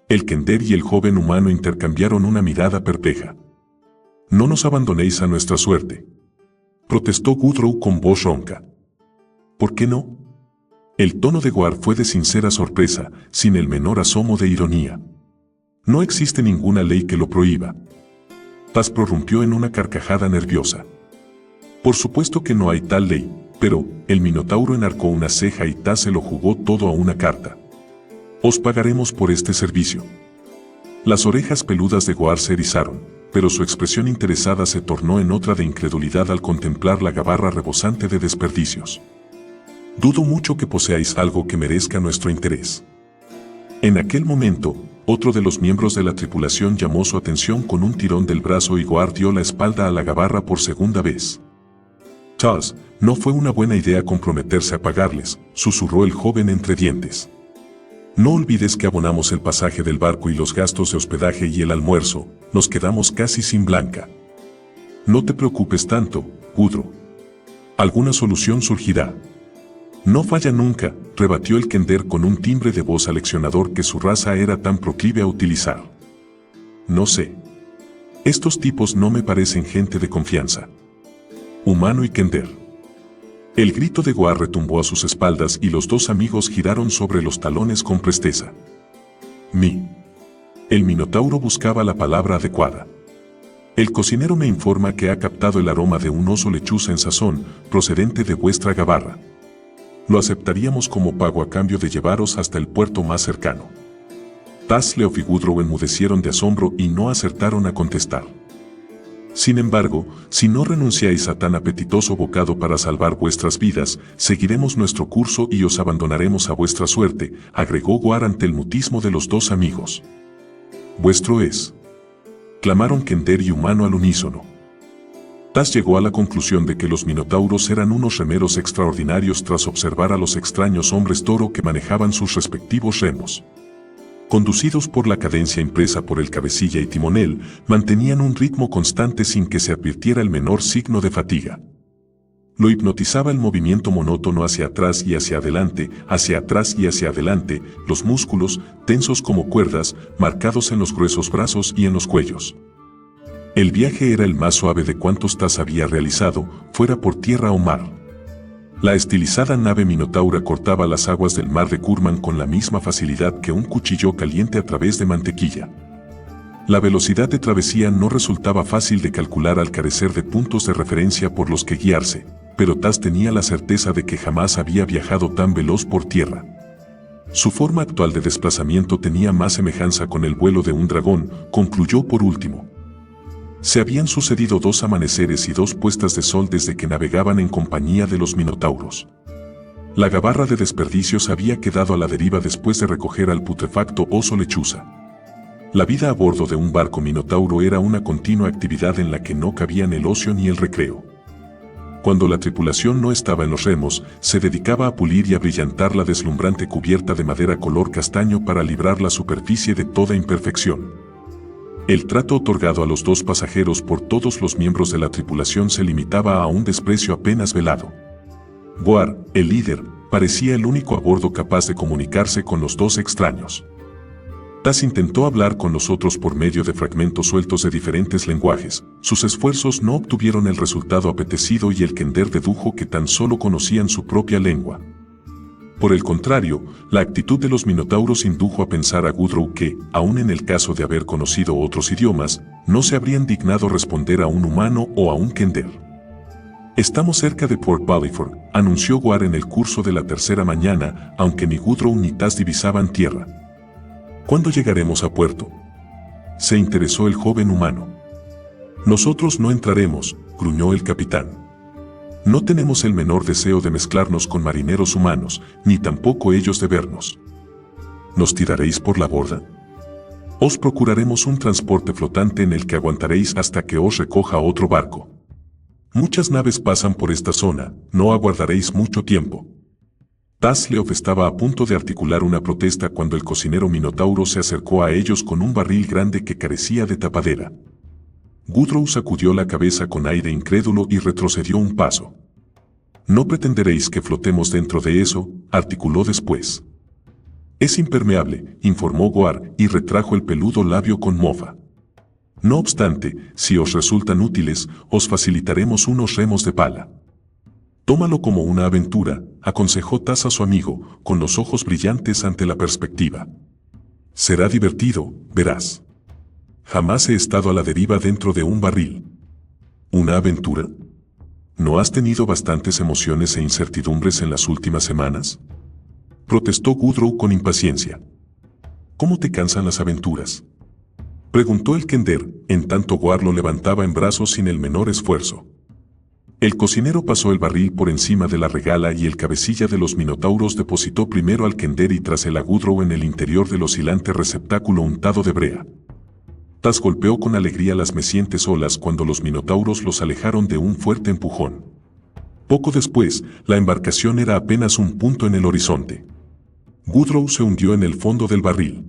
El Kender y el joven humano intercambiaron una mirada perpleja. No nos abandonéis a nuestra suerte, protestó Gudrun con voz ronca. ¿Por qué no? El tono de Goar fue de sincera sorpresa, sin el menor asomo de ironía. No existe ninguna ley que lo prohíba. Taz prorrumpió en una carcajada nerviosa. Por supuesto que no hay tal ley, pero el Minotauro enarcó una ceja y Taz se lo jugó todo a una carta. Os pagaremos por este servicio. Las orejas peludas de Goar se erizaron, pero su expresión interesada se tornó en otra de incredulidad al contemplar la gabarra rebosante de desperdicios. Dudo mucho que poseáis algo que merezca nuestro interés. En aquel momento, otro de los miembros de la tripulación llamó su atención con un tirón del brazo y Goar dio la espalda a la gabarra por segunda vez. Charles, no fue una buena idea comprometerse a pagarles, susurró el joven entre dientes. No olvides que abonamos el pasaje del barco y los gastos de hospedaje y el almuerzo, nos quedamos casi sin blanca. No te preocupes tanto, Gudrun. Alguna solución surgirá. No falla nunca, rebatió el Kender con un timbre de voz aleccionador que su raza era tan proclive a utilizar. No sé. Estos tipos no me parecen gente de confianza. Humano y Kender. El grito de Goar retumbó a sus espaldas y los dos amigos giraron sobre los talones con presteza. El Minotauro buscaba la palabra adecuada. El cocinero me informa que ha captado el aroma de un oso lechuza en sazón, procedente de vuestra gabarra. Lo aceptaríamos como pago a cambio de llevaros hasta el puerto más cercano. Tasleof y Gudrun enmudecieron de asombro y no acertaron a contestar. Sin embargo, si no renunciáis a tan apetitoso bocado para salvar vuestras vidas, seguiremos nuestro curso y os abandonaremos a vuestra suerte, agregó Goar ante el mutismo de los dos amigos. Vuestro es. Clamaron Kender y Humano al unísono. Taz llegó a la conclusión de que los minotauros eran unos remeros extraordinarios tras observar a los extraños hombres toro que manejaban sus respectivos remos. conducidos por la cadencia impresa por el cabecilla y timonel, mantenían un ritmo constante sin que se advirtiera el menor signo de fatiga. Lo hipnotizaba el movimiento monótono hacia atrás y hacia adelante, hacia atrás y hacia adelante, los músculos, tensos como cuerdas, marcados en los gruesos brazos y en los cuellos. El viaje era el más suave de cuantos Tas había realizado, fuera por tierra o mar. La estilizada nave Minotaura cortaba las aguas del mar de Kurman con la misma facilidad que un cuchillo caliente a través de mantequilla. La velocidad de travesía no resultaba fácil de calcular al carecer de puntos de referencia por los que guiarse, pero Tas tenía la certeza de que jamás había viajado tan veloz por tierra. Su forma actual de desplazamiento tenía más semejanza con el vuelo de un dragón, concluyó por último. Se habían sucedido 2 amaneceres y 2 puestas de sol desde que navegaban en compañía de los minotauros. La gabarra de desperdicios había quedado a la deriva después de recoger al putrefacto oso lechuza. La vida a bordo de un barco minotauro era una continua actividad en la que no cabían el ocio ni el recreo. Cuando la tripulación no estaba en los remos, se dedicaba a pulir y a brillantar la deslumbrante cubierta de madera color castaño para librar la superficie de toda imperfección. El trato otorgado a los 2 pasajeros por todos los miembros de la tripulación se limitaba a un desprecio apenas velado. Goar, el líder, parecía el único a bordo capaz de comunicarse con los 2 extraños. Tas intentó hablar con los otros por medio de fragmentos sueltos de diferentes lenguajes. Sus esfuerzos no obtuvieron el resultado apetecido y el Kender dedujo que tan solo conocían su propia lengua. Por el contrario, la actitud de los minotauros indujo a pensar a Gudrun que, aun en el caso de haber conocido otros idiomas, no se habrían dignado responder a un humano o a un Kender. «Estamos cerca de Port Ballyford», anunció Goar en el curso de la tercera mañana, aunque ni Gudrun ni Tas divisaban tierra. «¿Cuándo llegaremos a puerto?», se interesó el joven humano. «Nosotros no entraremos», gruñó el capitán. «No tenemos el menor deseo de mezclarnos con marineros humanos, ni tampoco ellos de vernos». «¿Nos tiraréis por la borda?». «Os procuraremos un transporte flotante en el que aguantaréis hasta que os recoja otro barco. Muchas naves pasan por esta zona, no aguardaréis mucho tiempo». Tasleov estaba a punto de articular una protesta cuando el cocinero minotauro se acercó a ellos con un barril grande que carecía de tapadera. Gudrun sacudió la cabeza con aire incrédulo y retrocedió un paso. «No pretenderéis que flotemos dentro de eso», articuló después. «Es impermeable», informó Goar y retrajo el peludo labio con mofa. «No obstante, si os resultan útiles, os facilitaremos unos remos de pala». «Tómalo como una aventura», aconsejó Tas a su amigo, con los ojos brillantes ante la perspectiva. «Será divertido, verás. Jamás he estado a la deriva dentro de un barril». «¿Una aventura? ¿No has tenido bastantes emociones e incertidumbres en las últimas semanas?», protestó Gudrun con impaciencia. «¿Cómo te cansan las aventuras?», preguntó el Kender, en tanto Goar lo levantaba en brazos sin el menor esfuerzo. El cocinero pasó el barril por encima de la regala y el cabecilla de los minotauros depositó primero al Kender y tras el a Gudrun en el interior del oscilante receptáculo untado de brea. Tas golpeó con alegría las mecientes olas cuando los minotauros los alejaron de un fuerte empujón. Poco después, la embarcación era apenas un punto en el horizonte. Gudrun se hundió en el fondo del barril.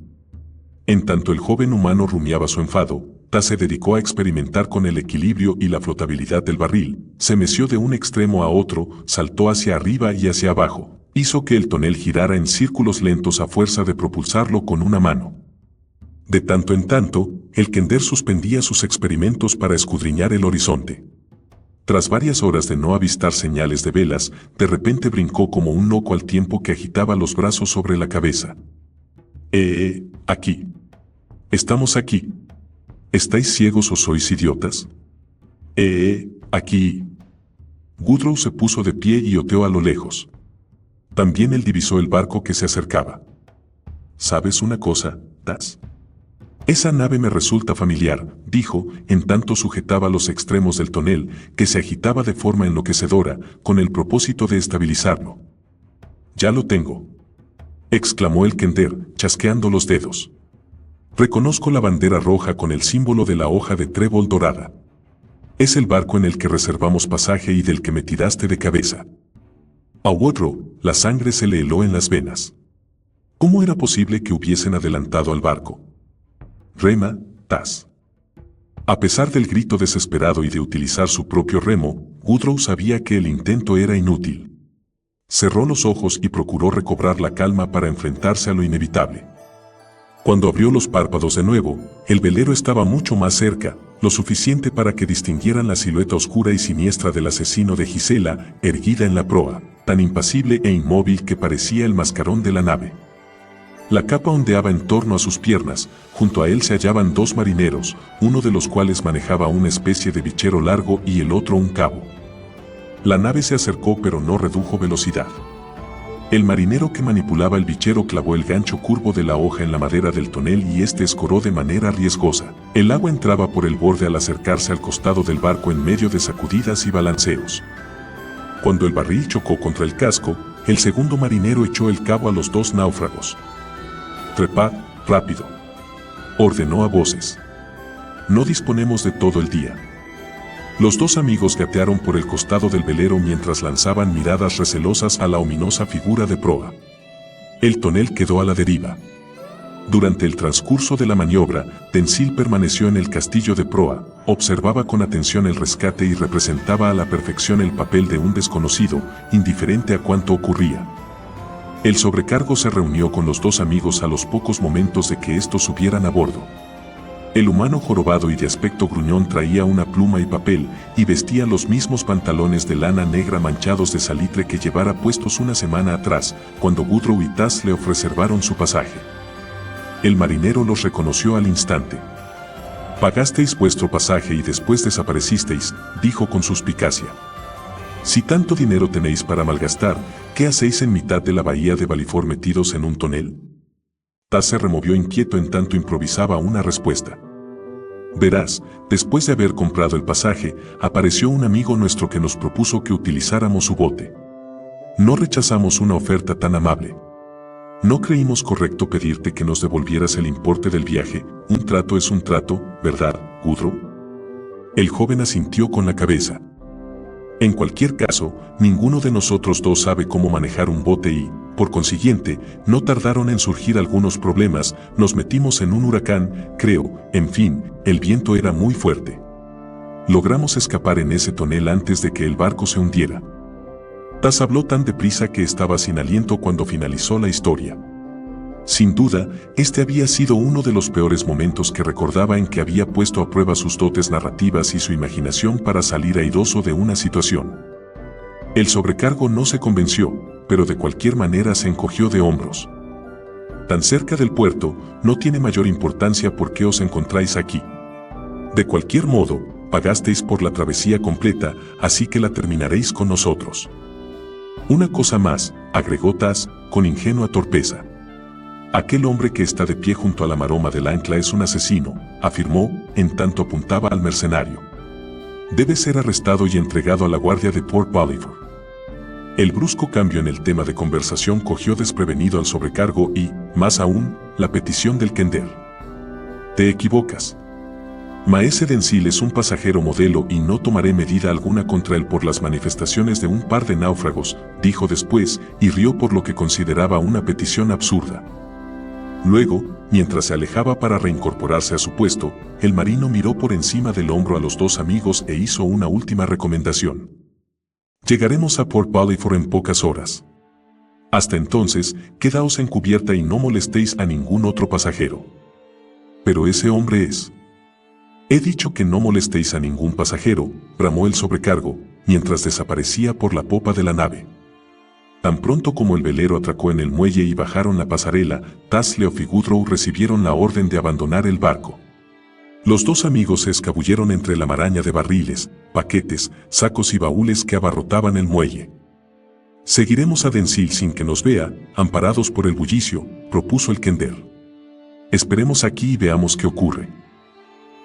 En tanto el joven humano rumiaba su enfado, Tas se dedicó a experimentar con el equilibrio y la flotabilidad del barril, se meció de un extremo a otro, saltó hacia arriba y hacia abajo, hizo que el tonel girara en círculos lentos a fuerza de propulsarlo con una mano. De tanto en tanto, el Kender suspendía sus experimentos para escudriñar el horizonte. Tras varias horas de no avistar señales de velas, de repente brincó como un loco al tiempo que agitaba los brazos sobre la cabeza. Aquí. Estamos aquí. ¿Estáis ciegos o sois idiotas? Aquí. Gudrun se puso de pie y oteó a lo lejos. También él divisó el barco que se acercaba. ¿Sabes una cosa, Tas? Esa nave me resulta familiar, dijo, en tanto sujetaba los extremos del tonel, que se agitaba de forma enloquecedora, con el propósito de estabilizarlo. «Ya lo tengo», exclamó el Kender, chasqueando los dedos. «Reconozco la bandera roja con el símbolo de la hoja de trébol dorada. Es el barco en el que reservamos pasaje y del que me tiraste de cabeza». A Woodrow, la sangre se le heló en las venas. ¿Cómo era posible que hubiesen adelantado al barco? Rema, Tas. A pesar del grito desesperado y de utilizar su propio remo, Gudrun sabía que el intento era inútil. Cerró los ojos y procuró recobrar la calma para enfrentarse a lo inevitable. Cuando abrió los párpados de nuevo, el velero estaba mucho más cerca, lo suficiente para que distinguieran la silueta oscura y siniestra del asesino de Gisela, erguida en la proa, tan impasible e inmóvil que parecía el mascarón de la nave. La capa ondeaba en torno a sus piernas, junto a él se hallaban dos marineros, uno de los cuales manejaba una especie de bichero largo y el otro un cabo. La nave se acercó pero no redujo velocidad. El marinero que manipulaba el bichero clavó el gancho curvo de la hoja en la madera del tonel y este escoró de manera riesgosa. El agua entraba por el borde al acercarse al costado del barco en medio de sacudidas y balanceos. Cuando el barril chocó contra el casco, el segundo marinero echó el cabo a los dos náufragos. «Trepad, rápido», ordenó a voces. «No disponemos de todo el día». Los dos amigos gatearon por el costado del velero mientras lanzaban miradas recelosas a la ominosa figura de proa. El tonel quedó a la deriva. Durante el transcurso de la maniobra, Denzil permaneció en el castillo de proa, observaba con atención el rescate y representaba a la perfección el papel de un desconocido, indiferente a cuánto ocurría. El sobrecargo se reunió con los dos amigos a los pocos momentos de que estos subieran a bordo. El humano jorobado y de aspecto gruñón traía una pluma y papel y vestía los mismos pantalones de lana negra manchados de salitre que llevara puestos una semana atrás, cuando Gudrun y Tas le ofrecieron su pasaje. El marinero los reconoció al instante. «Pagasteis vuestro pasaje y después desaparecisteis», dijo con suspicacia. «Si tanto dinero tenéis para malgastar, ¿qué hacéis en mitad de la bahía de Balifor metidos en un tonel?» Tas se removió inquieto en tanto improvisaba una respuesta. «Verás, después de haber comprado el pasaje, apareció un amigo nuestro que nos propuso que utilizáramos su bote. No rechazamos una oferta tan amable. No creímos correcto pedirte que nos devolvieras el importe del viaje, un trato es un trato, ¿verdad, Gudrun?» El joven asintió con la cabeza. «En cualquier caso, ninguno de nosotros dos sabe cómo manejar un bote y, por consiguiente, no tardaron en surgir algunos problemas, nos metimos en un huracán, creo, en fin, el viento era muy fuerte. Logramos escapar en ese tonel antes de que el barco se hundiera». Tas habló tan deprisa que estaba sin aliento cuando finalizó la historia. Sin duda, este había sido uno de los peores momentos que recordaba en que había puesto a prueba sus dotes narrativas y su imaginación para salir airoso de una situación. El sobrecargo no se convenció, pero de cualquier manera se encogió de hombros. «Tan cerca del puerto, no tiene mayor importancia por qué os encontráis aquí. De cualquier modo, pagasteis por la travesía completa, así que la terminaréis con nosotros». «Una cosa más», agregó Tas, con ingenua torpeza. «Aquel hombre que está de pie junto a la maroma del ancla es un asesino», afirmó, en tanto apuntaba al mercenario. «Debe ser arrestado y entregado a la guardia de Port Balifor». El brusco cambio en el tema de conversación cogió desprevenido al sobrecargo y, más aún, la petición del Kender. «Te equivocas. Maese Denzil es un pasajero modelo y no tomaré medida alguna contra él por las manifestaciones de un par de náufragos», dijo después, y rió por lo que consideraba una petición absurda. Luego, mientras se alejaba para reincorporarse a su puesto, el marino miró por encima del hombro a los dos amigos e hizo una última recomendación. «Llegaremos a Port Balifor en pocas horas. Hasta entonces, quedaos en cubierta y no molestéis a ningún otro pasajero». «Pero ese hombre es...» «He dicho que no molestéis a ningún pasajero», bramó el sobrecargo, mientras desaparecía por la popa de la nave. Tan pronto como el velero atracó en el muelle y bajaron la pasarela, Tas, Leof y Gudrun recibieron la orden de abandonar el barco. Los dos amigos se escabulleron entre la maraña de barriles, paquetes, sacos y baúles que abarrotaban el muelle. «Seguiremos a Denzil sin que nos vea, amparados por el bullicio», propuso el Kender. «Esperemos aquí y veamos qué ocurre».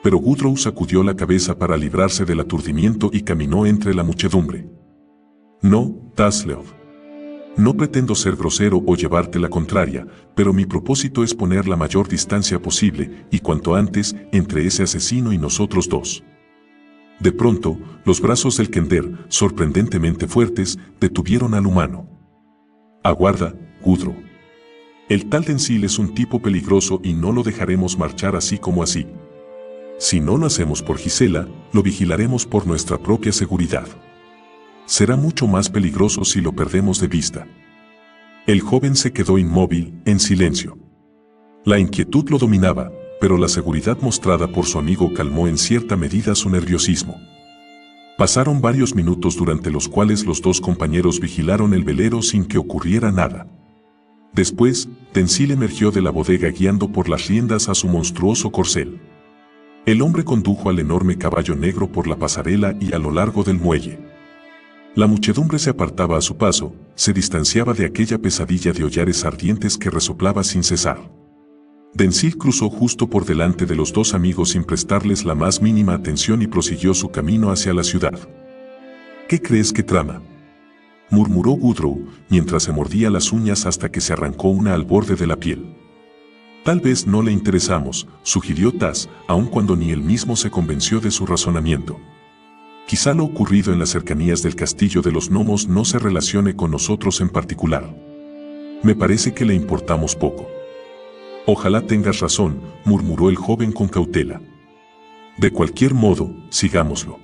Pero Gudrun sacudió la cabeza para librarse del aturdimiento y caminó entre la muchedumbre. «No, Tas, Leof. No pretendo ser grosero o llevarte la contraria, pero mi propósito es poner la mayor distancia posible, y cuanto antes, entre ese asesino y nosotros dos». De pronto, los brazos del Kender, sorprendentemente fuertes, detuvieron al humano. «Aguarda, Gudrun». El tal Denzil es un tipo peligroso y no lo dejaremos marchar así como así. Si no lo hacemos por Gisela, lo vigilaremos por nuestra propia seguridad. Será mucho más peligroso si lo perdemos de vista. El joven se quedó inmóvil, en silencio. La inquietud lo dominaba, pero la seguridad mostrada por su amigo calmó en cierta medida su nerviosismo. Pasaron varios minutos durante los cuales los dos compañeros vigilaron el velero sin que ocurriera nada. Después, Denzil emergió de la bodega guiando por las riendas a su monstruoso corcel. El hombre condujo al enorme caballo negro por la pasarela y a lo largo del muelle. La muchedumbre se apartaba a su paso, se distanciaba de aquella pesadilla de hollares ardientes que resoplaba sin cesar. Denzil cruzó justo por delante de los dos amigos sin prestarles la más mínima atención y prosiguió su camino hacia la ciudad. ¿Qué crees que trama?, murmuró Woodrow, mientras se mordía las uñas hasta que se arrancó una al borde de la piel. Tal vez no le interesamos, sugirió Taz, aun cuando ni él mismo se convenció de su razonamiento. Quizá lo ocurrido en las cercanías del castillo de los gnomos no se relacione con nosotros en particular. Me parece que le importamos poco. Ojalá tengas razón, murmuró el joven con cautela. De cualquier modo, sigámoslo.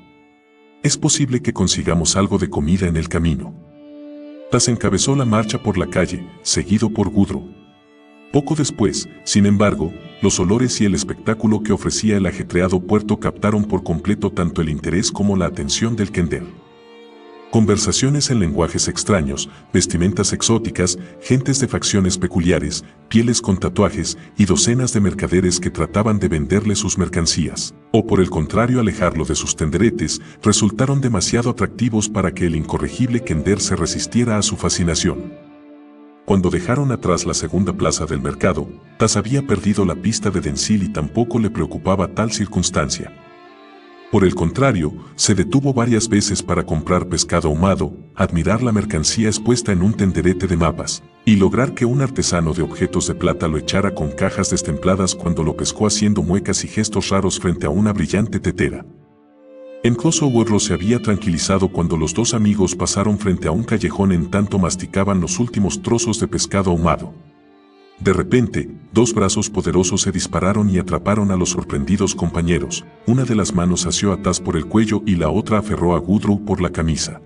Es posible que consigamos algo de comida en el camino. Taz encabezó la marcha por la calle, seguido por Woodrow. Poco después, sin embargo, los olores y el espectáculo que ofrecía el ajetreado puerto captaron por completo tanto el interés como la atención del kender. Conversaciones en lenguajes extraños, vestimentas exóticas, gentes de facciones peculiares, pieles con tatuajes y docenas de mercaderes que trataban de venderle sus mercancías, o por el contrario alejarlo de sus tenderetes, resultaron demasiado atractivos para que el incorregible kender se resistiera a su fascinación. Cuando dejaron atrás la segunda plaza del mercado, Taz había perdido la pista de Denzil y tampoco le preocupaba tal circunstancia. Por el contrario, se detuvo varias veces para comprar pescado ahumado, admirar la mercancía expuesta en un tenderete de mapas, y lograr que un artesano de objetos de plata lo echara con cajas destempladas cuando lo pescó haciendo muecas y gestos raros frente a una brillante tetera. Incluso Woodrow se había tranquilizado cuando los dos amigos pasaron frente a un callejón en tanto masticaban los últimos trozos de pescado ahumado. De repente, dos brazos poderosos se dispararon y atraparon a los sorprendidos compañeros. Una de las manos asió a Taz por el cuello y la otra aferró a Woodrow por la camisa.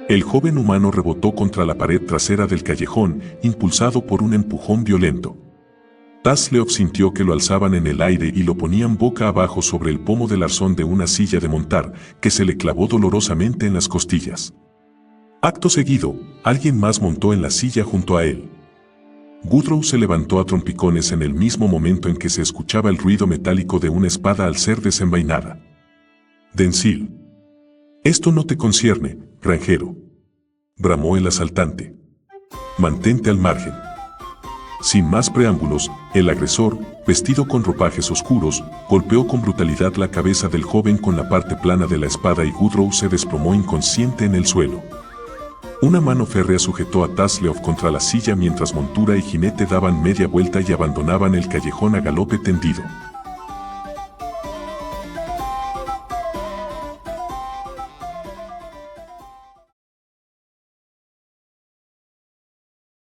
El joven humano rebotó contra la pared trasera del callejón, impulsado por un empujón violento. Taz le sintió que lo alzaban en el aire y lo ponían boca abajo sobre el pomo del arzón de una silla de montar, que se le clavó dolorosamente en las costillas. Acto seguido, alguien más montó en la silla junto a él. Woodrow se levantó a trompicones en el mismo momento en que se escuchaba el ruido metálico de una espada al ser desenvainada. Denzil. Esto no te concierne, granjero, bramó el asaltante. Mantente al margen. Sin más preámbulos, el agresor, vestido con ropajes oscuros, golpeó con brutalidad la cabeza del joven con la parte plana de la espada y Woodrow se desplomó inconsciente en el suelo. Una mano férrea sujetó a Tazleov contra la silla mientras montura y jinete daban media vuelta y abandonaban el callejón a galope tendido.